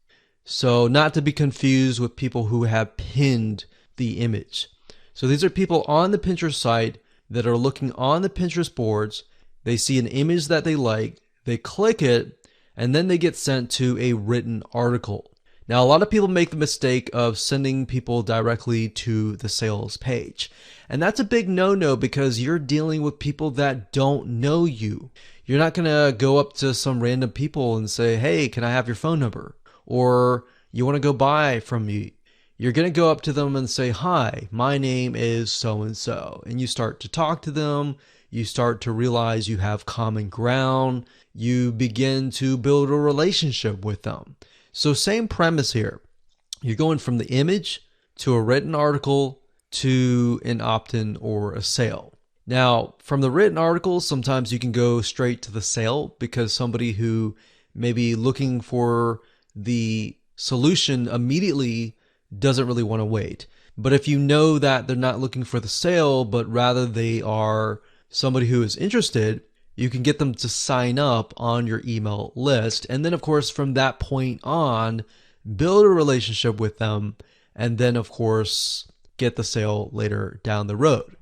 So not to be confused with people who have pinned the image. So these are people on the Pinterest site that are looking on the Pinterest boards. They see an image that they like, they click it, and then they get sent to a written article. Now, a lot of people make the mistake of sending people directly to the sales page. And that's a big no-no because you're dealing with people that don't know you. You're not going to go up to some random people and say, hey, can I have your phone number? Or you want to go buy from me. You're going to go up to them and say, hi, my name is so-and-so. And you start to talk to them. You start to realize you have common ground. You begin to build a relationship with them. So same premise here. You're going from the image to a written article to an opt-in or a sale. Now, from the written article, sometimes you can go straight to the sale because somebody who may be looking for the solution immediately doesn't really want to wait. But if you know that they're not looking for the sale, but rather they are somebody who is interested, you can get them to sign up on your email list. And then, of course, from that point on, build a relationship with them. And then, of course, get the sale later down the road.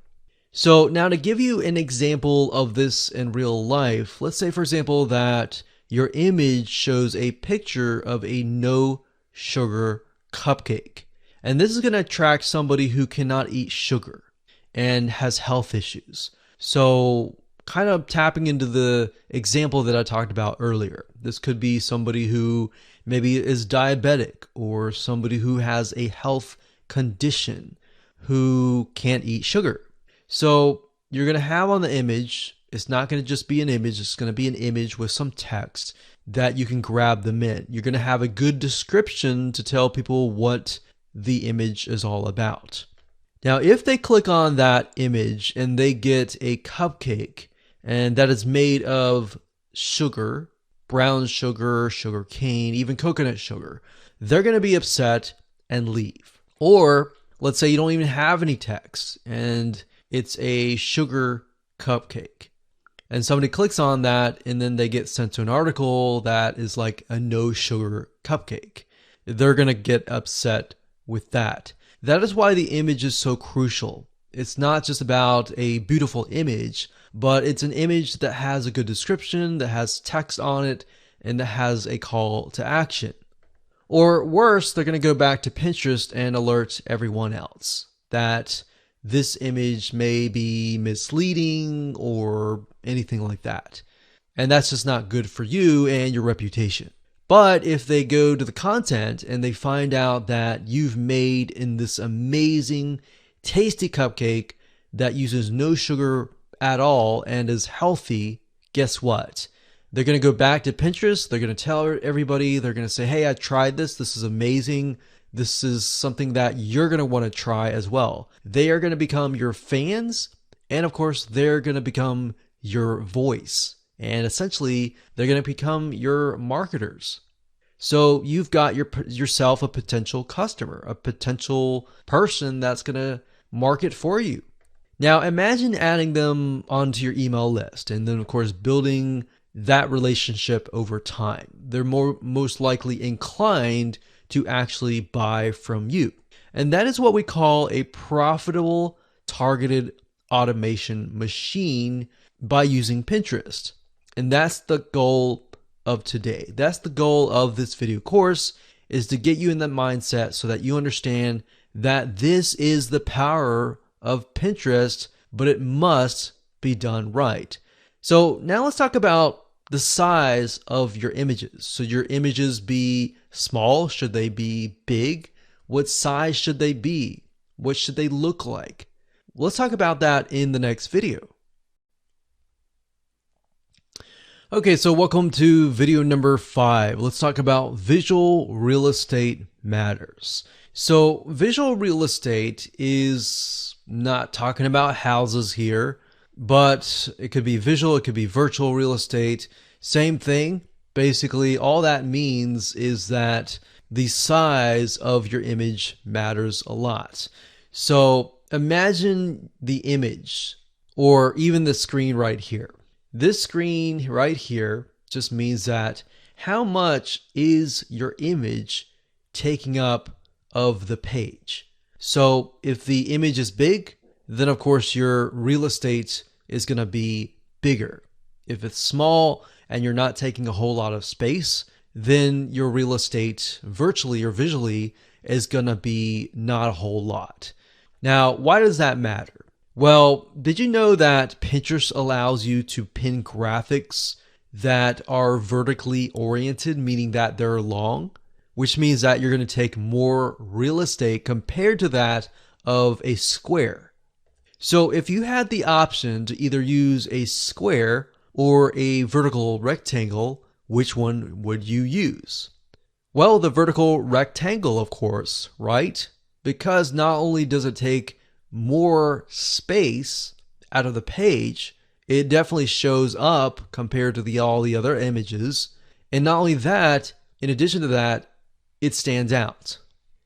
So now to give you an example of this in real life, let's say, for example, that your image shows a picture of a no sugar cupcake. And this is going to attract somebody who cannot eat sugar and has health issues. So kind of tapping into the example that I talked about earlier. This could be somebody who maybe is diabetic or somebody who has a health condition who can't eat sugar. So you're going to have on the image, it's not going to just be an image, it's going to be an image with some text that you can grab them in. You're going to have a good description to tell people what the image is all about. Now, if they click on that image and they get a cupcake, and that is made of sugar, brown sugar, sugar cane, even coconut sugar, they're going to be upset and leave. Or let's say you don't even have any text and it's a sugar cupcake. And somebody clicks on that and then they get sent to an article that is like a no sugar cupcake. They're going to get upset with that. That is why the image is so crucial. It's not just about a beautiful image, but it's an image that has a good description, that has text on it, and that has a call to action. Or worse, they're going to go back to Pinterest and alert everyone else that this image may be misleading or anything like that. And that's just not good for you and your reputation. But if they go to the content and they find out that you've made in this amazing, tasty cupcake that uses no sugar at all and is healthy, guess what? They're going to go back to Pinterest. They're going to tell everybody. They're going to say, hey, I tried this. This is amazing. This is something that you're going to want to try as well. They are going to become your fans. And of course, they're going to become your voice. And essentially, they're going to become your marketers. So you've got yourself a potential customer, a potential person that's going to market for you. Now, imagine adding them onto your email list and then, of course, building that relationship over time. They're most likely inclined to actually buy from you. And that is what we call a profitable targeted automation machine by using Pinterest. And that's the goal of today. That's the goal of this video course, is to get you in that mindset so that you understand that this is the power of Pinterest, but it must be done right. So now let's talk about the size of your images. Should your images be small? Should they be big? What size should they be? What should they look like? Let's talk about that in the next video. Okay, so welcome to video number 5. Let's talk about visual real estate matters. So visual real estate is not talking about houses here, but it could be visual, it could be virtual real estate. Same thing. Basically, all that means is that the size of your image matters a lot. So imagine the image, or even the screen right here. This screen right here just means that how much is your image taking up of the page. So if the image is big, then of course your real estate is going to be bigger. If it's small and you're not taking a whole lot of space, then your real estate virtually or visually is going to be not a whole lot. Now, why does that matter? Well, did you know that Pinterest allows you to pin graphics that are vertically oriented, meaning that they're long, which means that you're going to take more real estate compared to that of a square. So if you had the option to either use a square or a vertical rectangle, which one would you use? Well, the vertical rectangle, of course, right? Because not only does it take more space out of the page, it definitely shows up compared to all the other images. And not only that, in addition to that, it stands out.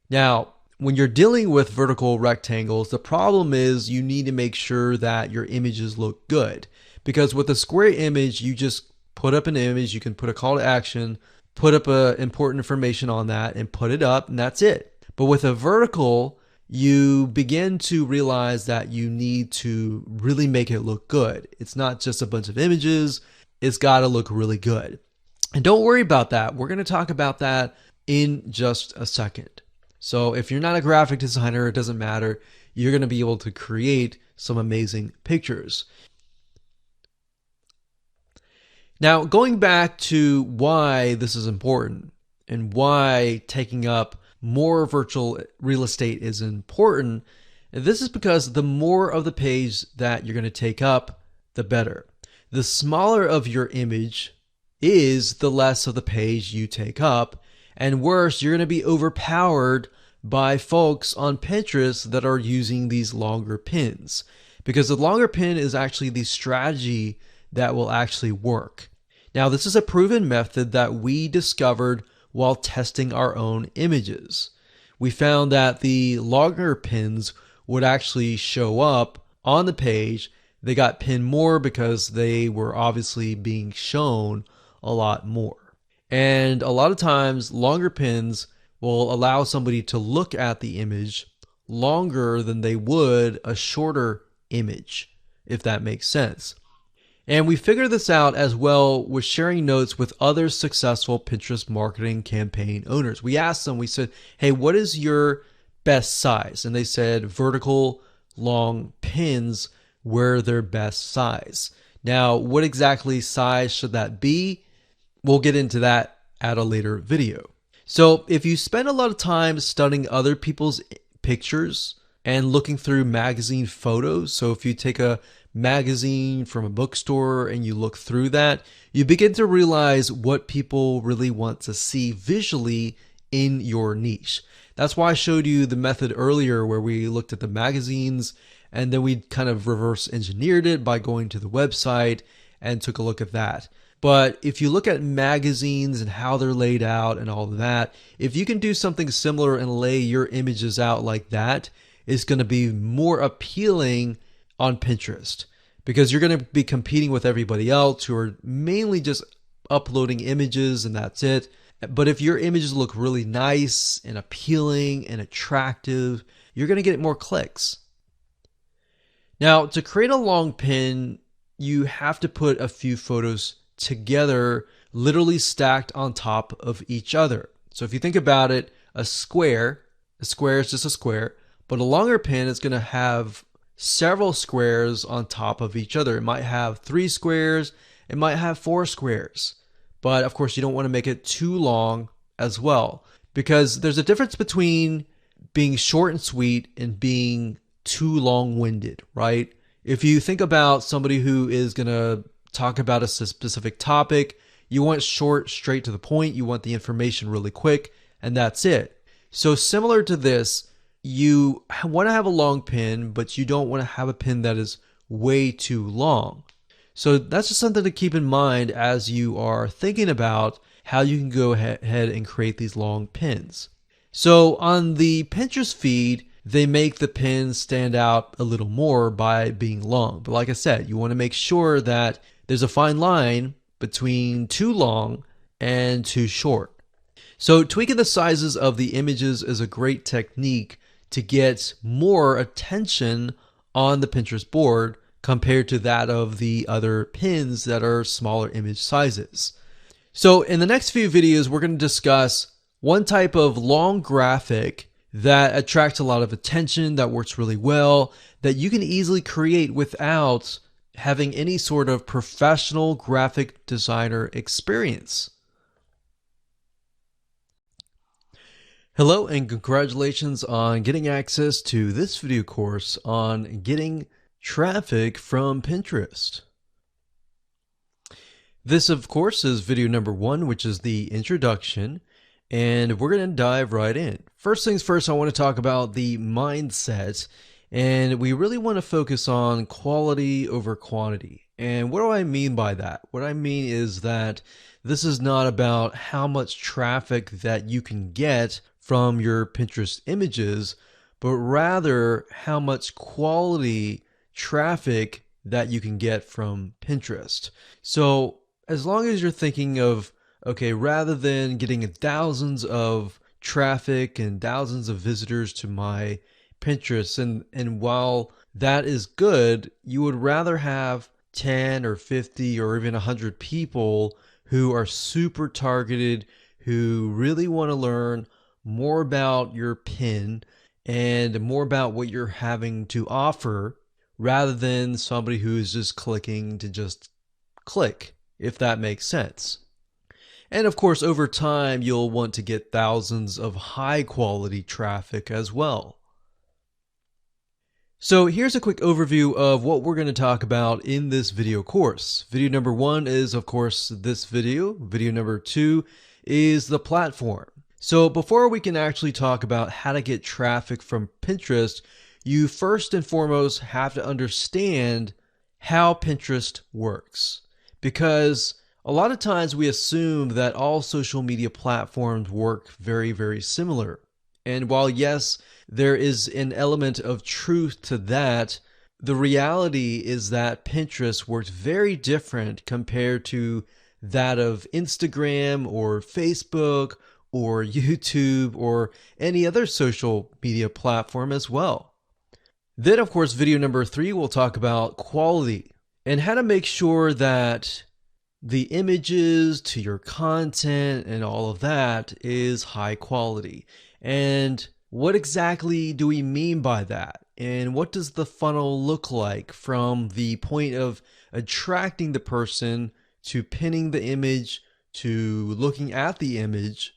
Now, when you're dealing with vertical rectangles, the problem is you need to make sure that your images look good. Because with a square image, you just put up an image, you can put a call to action, put up important information on that and put it up, and that's it. But with a vertical, you begin to realize that you need to really make it look good. It's not just a bunch of images. It's got to look really good. And don't worry about that. We're going to talk about that in just a second. So if you're not a graphic designer, it doesn't matter. You're going to be able to create some amazing pictures. Now, going back to why this is important and why taking up more virtual real estate is important, this is because the more of the page that you're going to take up, the better. The smaller of your image is, the less of the page you take up, and worse, you're going to be overpowered by folks on Pinterest that are using these longer pins, because the longer pin is actually the strategy that will actually work. Now, this is a proven method that we discovered while testing our own images. We found that the longer pins would actually show up on the page. They got pinned more because they were obviously being shown a lot more. And a lot of times, longer pins will allow somebody to look at the image longer than they would a shorter image, if that makes sense. And we figured this out as well with sharing notes with other successful Pinterest marketing campaign owners. We asked them, we said, hey, what is your best size? And they said vertical long pins were their best size. Now, what exactly size should that be? We'll get into that at a later video. So if you spend a lot of time studying other people's pictures and looking through magazine photos, so if you take a magazine from a bookstore and you look through that, you begin to realize what people really want to see visually in your niche. That's why I showed you the method earlier where we looked at the magazines and then we kind of reverse engineered it by going to the website and took a look at that. But if you look at magazines and how they're laid out and all of that, if you can do something similar and lay your images out like that, it's going to be more appealing on Pinterest, because you're going to be competing with everybody else who are mainly just uploading images and that's it. But if your images look really nice and appealing and attractive, you're going to get more clicks. Now, to create a long pin, you have to put a few photos together, literally stacked on top of each other. So if you think about it, a square is just a square, but a longer pin is going to have several squares on top of each other. It might have 3 squares, it might have 4 squares. But of course, you don't want to make it too long as well, because there's a difference between being short and sweet and being too long-winded, right? If you think about somebody who is going to talk about a specific topic, you want short, straight to the point. You want the information really quick, and that's it. So similar to this, you want to have a long pin, but you don't want to have a pin that is way too long. So that's just something to keep in mind as you are thinking about how you can go ahead and create these long pins. So on the Pinterest feed, they make the pins stand out a little more by being long. But like I said, you want to make sure that there's a fine line between too long and too short. So tweaking the sizes of the images is a great technique to get more attention on the Pinterest board compared to that of the other pins that are smaller image sizes. So in the next few videos, we're going to discuss one type of long graphic that attracts a lot of attention, that works really well, that you can easily create without having any sort of professional graphic designer experience. Hello and congratulations on getting access to this video course on getting traffic from Pinterest. This, of course, is video number 1, which is the introduction, and we're going to dive right in. First things first, I want to talk about the mindset, and we really want to focus on quality over quantity. And what do I mean by that? What I mean is that this is not about how much traffic that you can get from your Pinterest images, but rather how much quality traffic that you can get from Pinterest. So as long as you're thinking of, okay, rather than getting thousands of traffic and thousands of visitors to my Pinterest, and while that is good, you would rather have 10 or 50 or even 100 people who are super targeted, who really want to learn more about your pin and more about what you're having to offer, rather than somebody who's just clicking to just click, if that makes sense. And of course, over time, you'll want to get thousands of high quality traffic as well. So here's a quick overview of what we're going to talk about in this video course. Video number 1 is, of course, this video. Video number 2 is the platform. So before we can actually talk about how to get traffic from Pinterest, you first and foremost have to understand how Pinterest works. Because a lot of times we assume that all social media platforms work very, very similar. And while yes, there is an element of truth to that, the reality is that Pinterest works very different compared to that of Instagram or Facebook or YouTube or any other social media platform as well. Then, of course, video number 3, we'll talk about quality and how to make sure that the images to your content and all of that is high quality. And what exactly do we mean by that? And what does the funnel look like from the point of attracting the person to pinning the image, to looking at the image,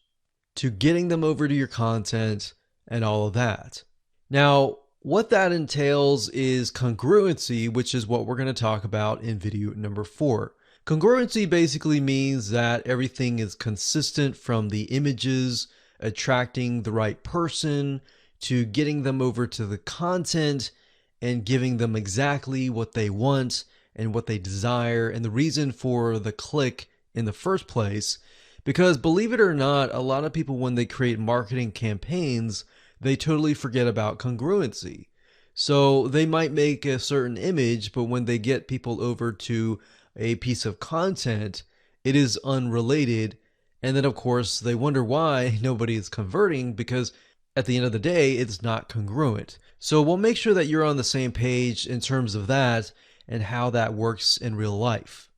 to getting them over to your content and all of that? Now, what that entails is congruency, which is what we're going to talk about in video number 4. Congruency basically means that everything is consistent, from the images attracting the right person to getting them over to the content and giving them exactly what they want and what they desire and the reason for the click in the first place. Because believe it or not, a lot of people, when they create marketing campaigns, they totally forget about congruency. So they might make a certain image, but when they get people over to a piece of content, it is unrelated. And then, of course, they wonder why nobody is converting, because at the end of the day, it's not congruent. So we'll make sure that you're on the same page in terms of that and how that works in real life.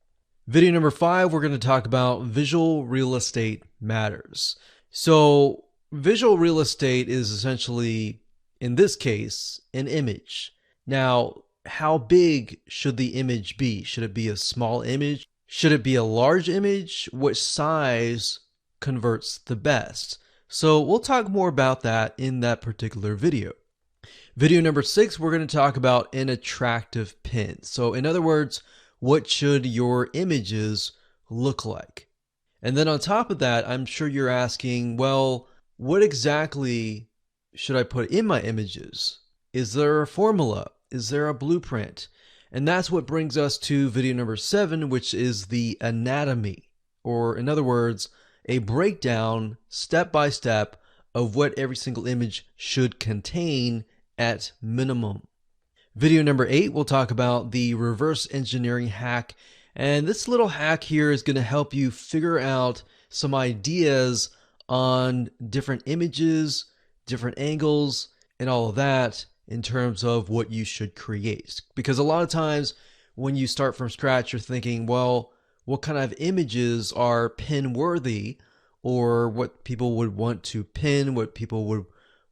Video number 5, we're going to talk about visual real estate matters. So visual real estate is essentially, in this case, an image. Now, how big should the image be? Should it be a small image? Should it be a large image? What size converts the best? So we'll talk more about that in that particular video. Video number 6, we're going to talk about an attractive pin. So in other words, what should your images look like? And then on top of that, I'm sure you're asking, well, what exactly should I put in my images? Is there a formula? Is there a blueprint? And that's what brings us to video number 7, which is the anatomy, or in other words, a breakdown step by step of what every single image should contain at minimum. Video number 8, we'll talk about the reverse engineering hack. And this little hack here is going to help you figure out some ideas on different images, different angles, and all of that in terms of what you should create. Because a lot of times when you start from scratch, you're thinking, well, what kind of images are pin worthy, or what people would want to pin, what people would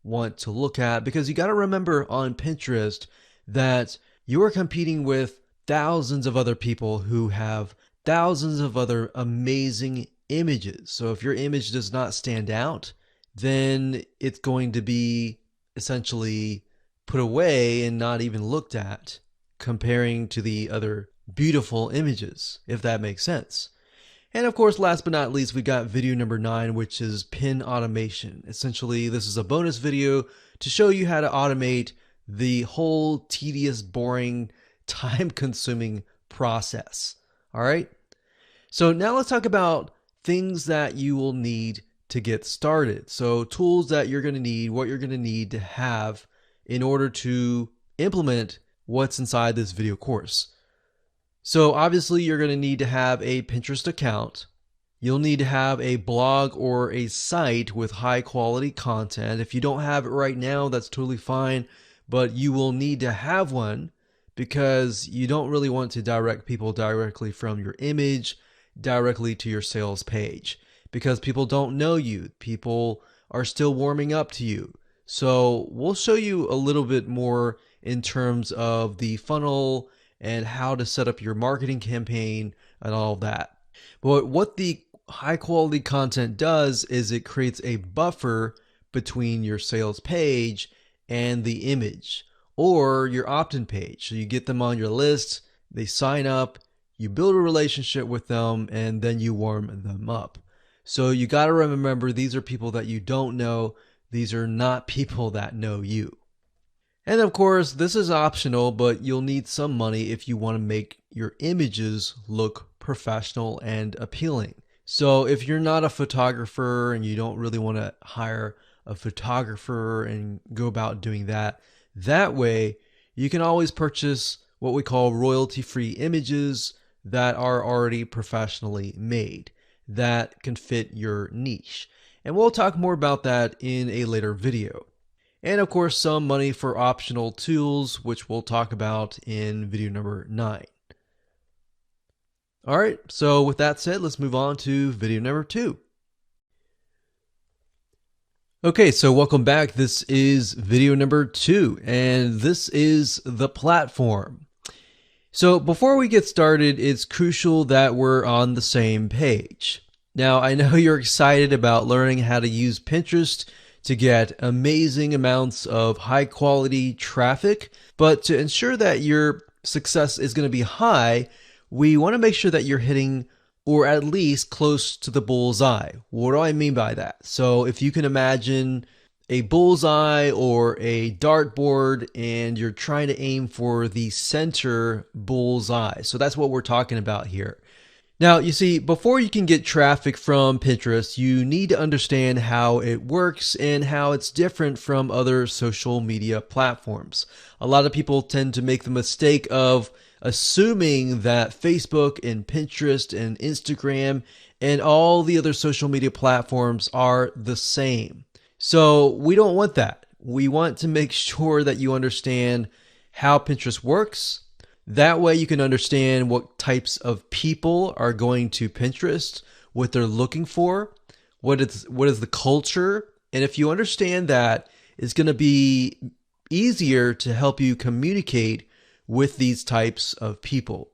want to look at? Because you got to remember on Pinterest that you are competing with thousands of other people who have thousands of other amazing images. So if your image does not stand out, then it's going to be essentially put away and not even looked at, comparing to the other beautiful images, if that makes sense. And of course, last but not least, we got video number 9, which is pin automation. Essentially, this is a bonus video to show you how to automate the whole tedious, boring, time-consuming process. All right? So now let's talk about things that you will need to get started. So tools that you're going to need, what you're going to need to have in order to implement what's inside this video course. So obviously you're going to need to have a Pinterest account. You'll need to have a blog or a site with high quality content. If you don't have it right now, that's totally fine, but you will need to have one because you don't really want to direct people directly from your image directly to your sales page, because people don't know you. People are still warming up to you. So we'll show you a little bit more in terms of the funnel and how to set up your marketing campaign and all of that. But what the high quality content does is it creates a buffer between your sales page and the image or your opt-in page. So you get them on your list, they sign up, you build a relationship with them, and then you warm them up. So you got to remember, these are people that you don't know. These are not people that know you. And of course, this is optional, but you'll need some money if you want to make your images look professional and appealing. So if you're not a photographer and you don't really want to hire a photographer and go about doing that way, you can always purchase what we call royalty-free images that are already professionally made that can fit your niche. And we'll talk more about that in a later video. And of course, some money for optional tools, which we'll talk about in video number 9. All right, so with that said, let's move on to video number 2. Okay, so welcome back. This is video number 2, and this is the platform. So before we get started, it's crucial that we're on the same page. Now, I know you're excited about learning how to use Pinterest to get amazing amounts of high quality traffic, but to ensure that your success is going to be high, we want to make sure that you're hitting or at least close to the bullseye. What do I mean by that? So if you can imagine a bullseye or a dartboard and you're trying to aim for the center bullseye. So that's what we're talking about here. Now, you see, before you can get traffic from Pinterest, you need to understand how it works and how it's different from other social media platforms. A lot of people tend to make the mistake of assuming that Facebook and Pinterest and Instagram and all the other social media platforms are the same. So we don't want that. We want to make sure that you understand how Pinterest works. That way you can understand what types of people are going to Pinterest, what they're looking for, what is the culture. And if you understand that, it's going to be easier to help you communicate with these types of people.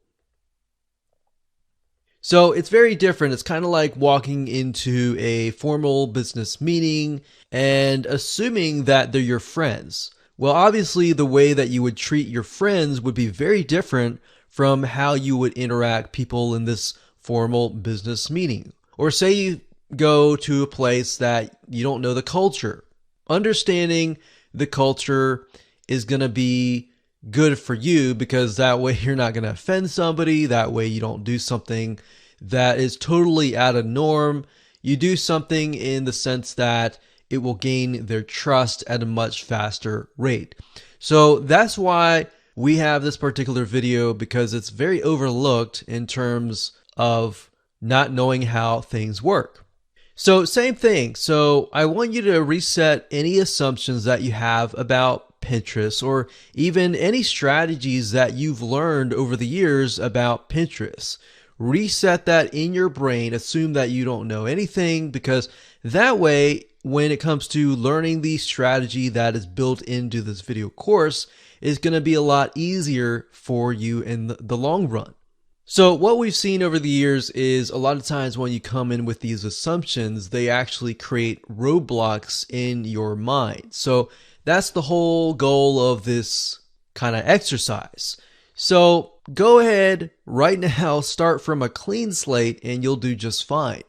So it's very different. It's kind of like walking into a formal business meeting and assuming that they're your friends. Well, obviously, the way that you would treat your friends would be very different from how you would interact people in this formal business meeting. Or say you go to a place that you don't know the culture. Understanding the culture is going to be good for you because that way you're not going to offend somebody. That way you don't do something that is totally out of norm. You do something in the sense that it will gain their trust at a much faster rate. So that's why we have this particular video, because it's very overlooked in terms of not knowing how things work. So same thing. So I want you to reset any assumptions that you have about Pinterest, or even any strategies that you've learned over the years about Pinterest. Reset that in your brain. Assume that you don't know anything, because that way, when it comes to learning the strategy that is built into this video course, it's going to be a lot easier for you in the long run. So what we've seen over the years is a lot of times when you come in with these assumptions, they actually create roadblocks in your mind. So that's the whole goal of this kind of exercise. So go ahead right now, start from a clean slate, and you'll do just fine.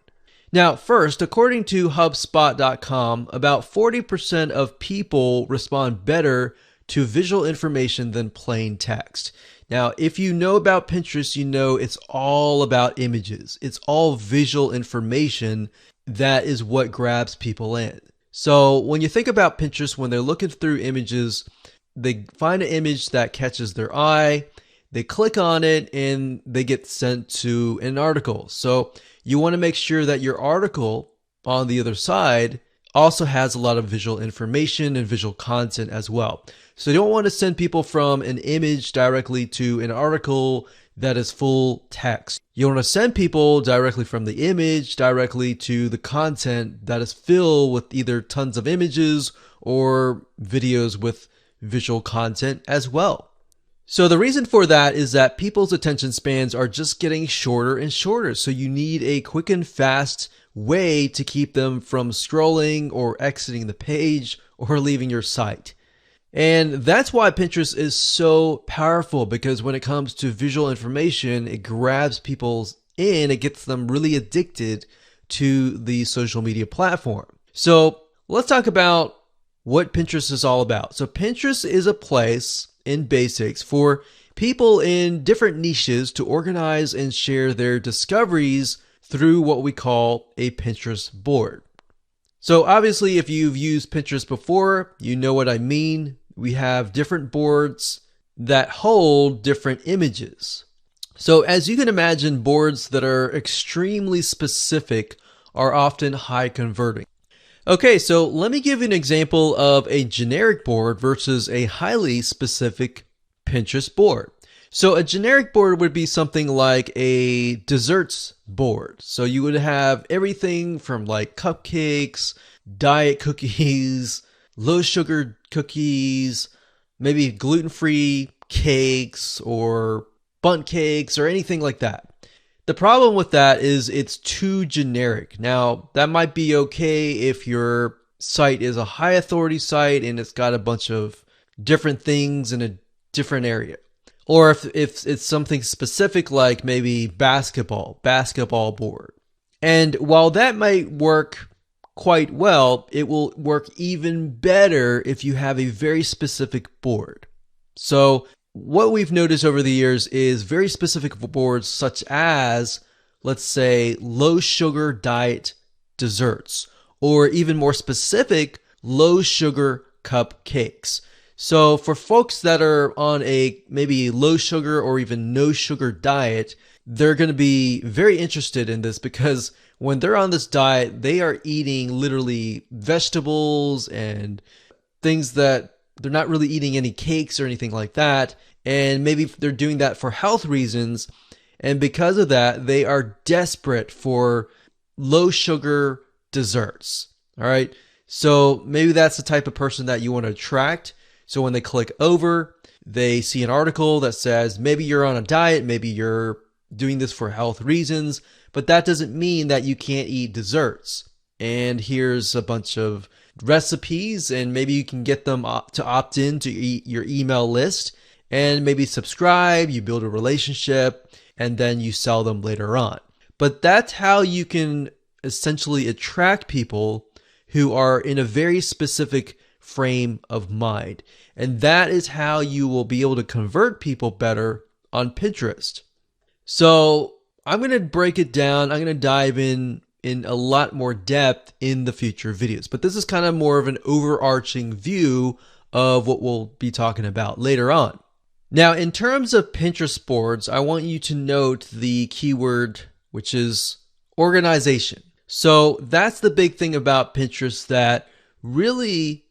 Now, first, according to HubSpot.com, about 40% of people respond better to visual information than plain text. Now, if you know about Pinterest, you know it's all about images. It's all visual information. That is what grabs people in. So when you think about Pinterest, when they're looking through images, they find an image that catches their eye, they click on it, and they get sent to an article. So you want to make sure that your article on the other side also has a lot of visual information and visual content as well. So you don't want to send people from an image directly to an article that is full text. You want to send people directly from the image directly to the content that is filled with either tons of images or videos with visual content as well. So the reason for that is that people's attention spans are just getting shorter and shorter. So you need a quick and fast way to keep them from scrolling or exiting the page or leaving your site. And that's why Pinterest is so powerful, because when it comes to visual information, it grabs people in, it gets them really addicted to the social media platform. So let's talk about what Pinterest is all about. So Pinterest is a place in basics for people in different niches to organize and share their discoveries through what we call a Pinterest board. So obviously, if you've used Pinterest before, you know what I mean. We have different boards that hold different images. So as you can imagine, boards that are extremely specific are often high converting. Okay, so let me give you an example of a generic board versus a highly specific Pinterest board. So a generic board would be something like a desserts board. So you would have everything from like cupcakes, diet cookies, low sugar cookies, maybe gluten-free cakes or bundt cakes or anything like that. The problem with that is it's too generic. Now, that might be okay if your site is a high authority site and it's got a bunch of different things in a different area. Or if it's something specific like maybe basketball board. And while that might work quite well, it will work even better if you have a very specific board. So what we've noticed over the years is very specific boards such as, let's say, low sugar diet desserts, or even more specific, low sugar cupcakes. So for folks that are on a maybe low sugar or even no sugar diet, they're going to be very interested in this, because when they're on this diet, they are eating literally vegetables and things that they're not really eating any cakes or anything like that. And maybe they're doing that for health reasons. And because of that, they are desperate for low sugar desserts. All right. So maybe that's the type of person that you want to attract. So when they click over, they see an article that says maybe you're on a diet, maybe you're doing this for health reasons, but that doesn't mean that you can't eat desserts. And here's a bunch of recipes, and maybe you can get them to opt in to your email list and maybe subscribe, you build a relationship, and then you sell them later on. But that's how you can essentially attract people who are in a very specific frame of mind. And that is how you will be able to convert people better on Pinterest. So I'm going to break it down. I'm going to dive in a lot more depth in the future videos. But this is kind of more of an overarching view of what we'll be talking about later on. Now, in terms of Pinterest boards, I want you to note the keyword, which is organization. So that's the big thing about Pinterest that really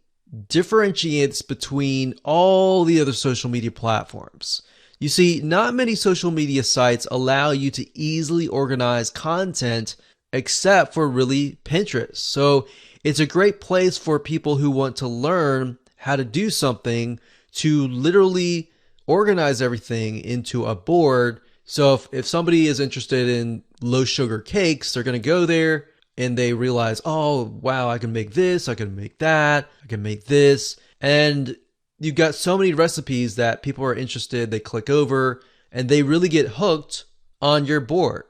differentiates between all the other social media platforms. You see, not many social media sites allow you to easily organize content except for really Pinterest. So it's a great place for people who want to learn how to do something to literally organize everything into a board. So if somebody is interested in low sugar cakes, they're going to go there and they realize, oh, wow, I can make this, I can make that, I can make this. And you've got so many recipes that people are interested, they click over and they really get hooked on your board.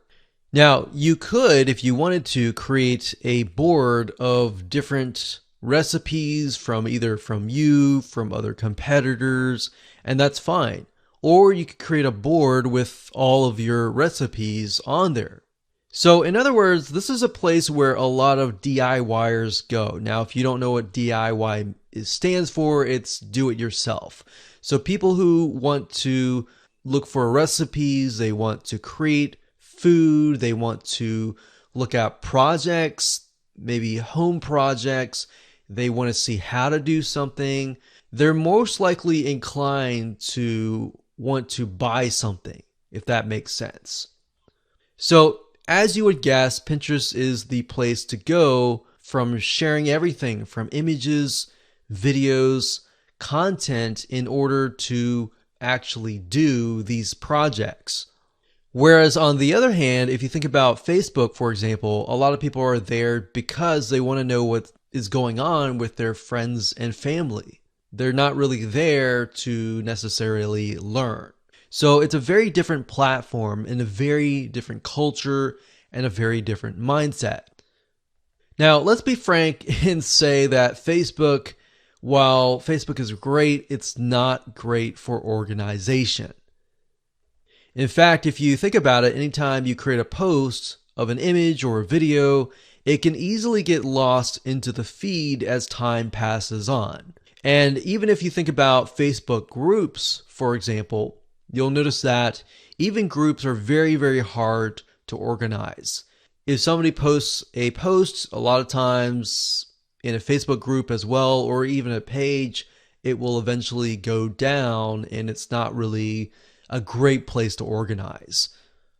Now, you could, if you wanted to, create a board of different recipes from either from you, from other competitors, and that's fine. Or you could create a board with all of your recipes on there. So in other words, this is a place where a lot of DIYers go. Now, if you don't know what DIY stands for, it's do it yourself. So people who want to look for recipes, they want to create food, they want to look at projects, maybe home projects, they want to see how to do something. They're most likely inclined to want to buy something, if that makes sense. So as you would guess, Pinterest is the place to go from sharing everything from images, videos, content in order to actually do these projects. Whereas on the other hand, if you think about Facebook, for example, a lot of people are there because they want to know what is going on with their friends and family. They're not really there to necessarily learn. So it's a very different platform and a very different culture and a very different mindset. Now, let's be frank and say that Facebook, while Facebook is great, it's not great for organization. In fact, if you think about it, anytime you create a post of an image or a video, it can easily get lost into the feed as time passes on. And even if you think about Facebook groups, for example, you'll notice that even groups are very, very hard to organize. If somebody posts a post, a lot of times in a Facebook group as well, or even a page, it will eventually go down and it's not really a great place to organize.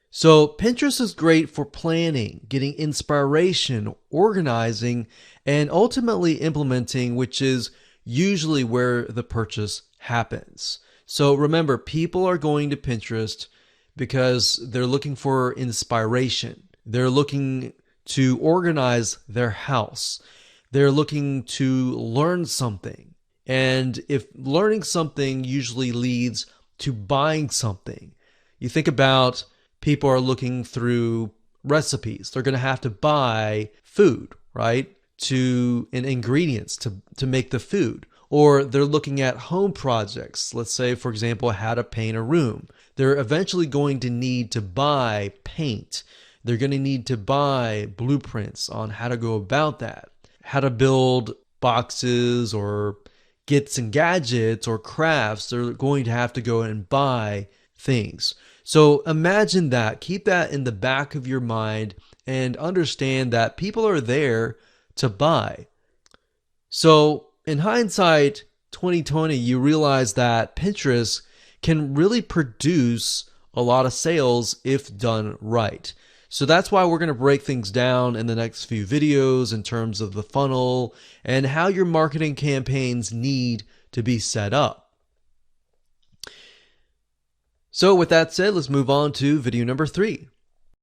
So Pinterest is great for planning, getting inspiration, organizing, and ultimately implementing, which is usually where the purchase happens. So remember, people are going to Pinterest because they're looking for inspiration. They're looking to organize their house. They're looking to learn something. And if learning something usually leads to buying something, you think about people are looking through recipes. They're going to have to buy food, right? And ingredients to make the food. Or they're looking at home projects. Let's say, for example, how to paint a room. They're eventually going to need to buy paint. They're going to need to buy blueprints on how to go about that, how to build boxes or kits and gadgets or crafts. They're going to have to go and buy things. So imagine that. Keep that in the back of your mind and understand that people are there to buy. So in hindsight, 2020, you realize that Pinterest can really produce a lot of sales if done right. So that's why we're going to break things down in the next few videos in terms of the funnel and how your marketing campaigns need to be set up. So with that said, let's move on to video number 3.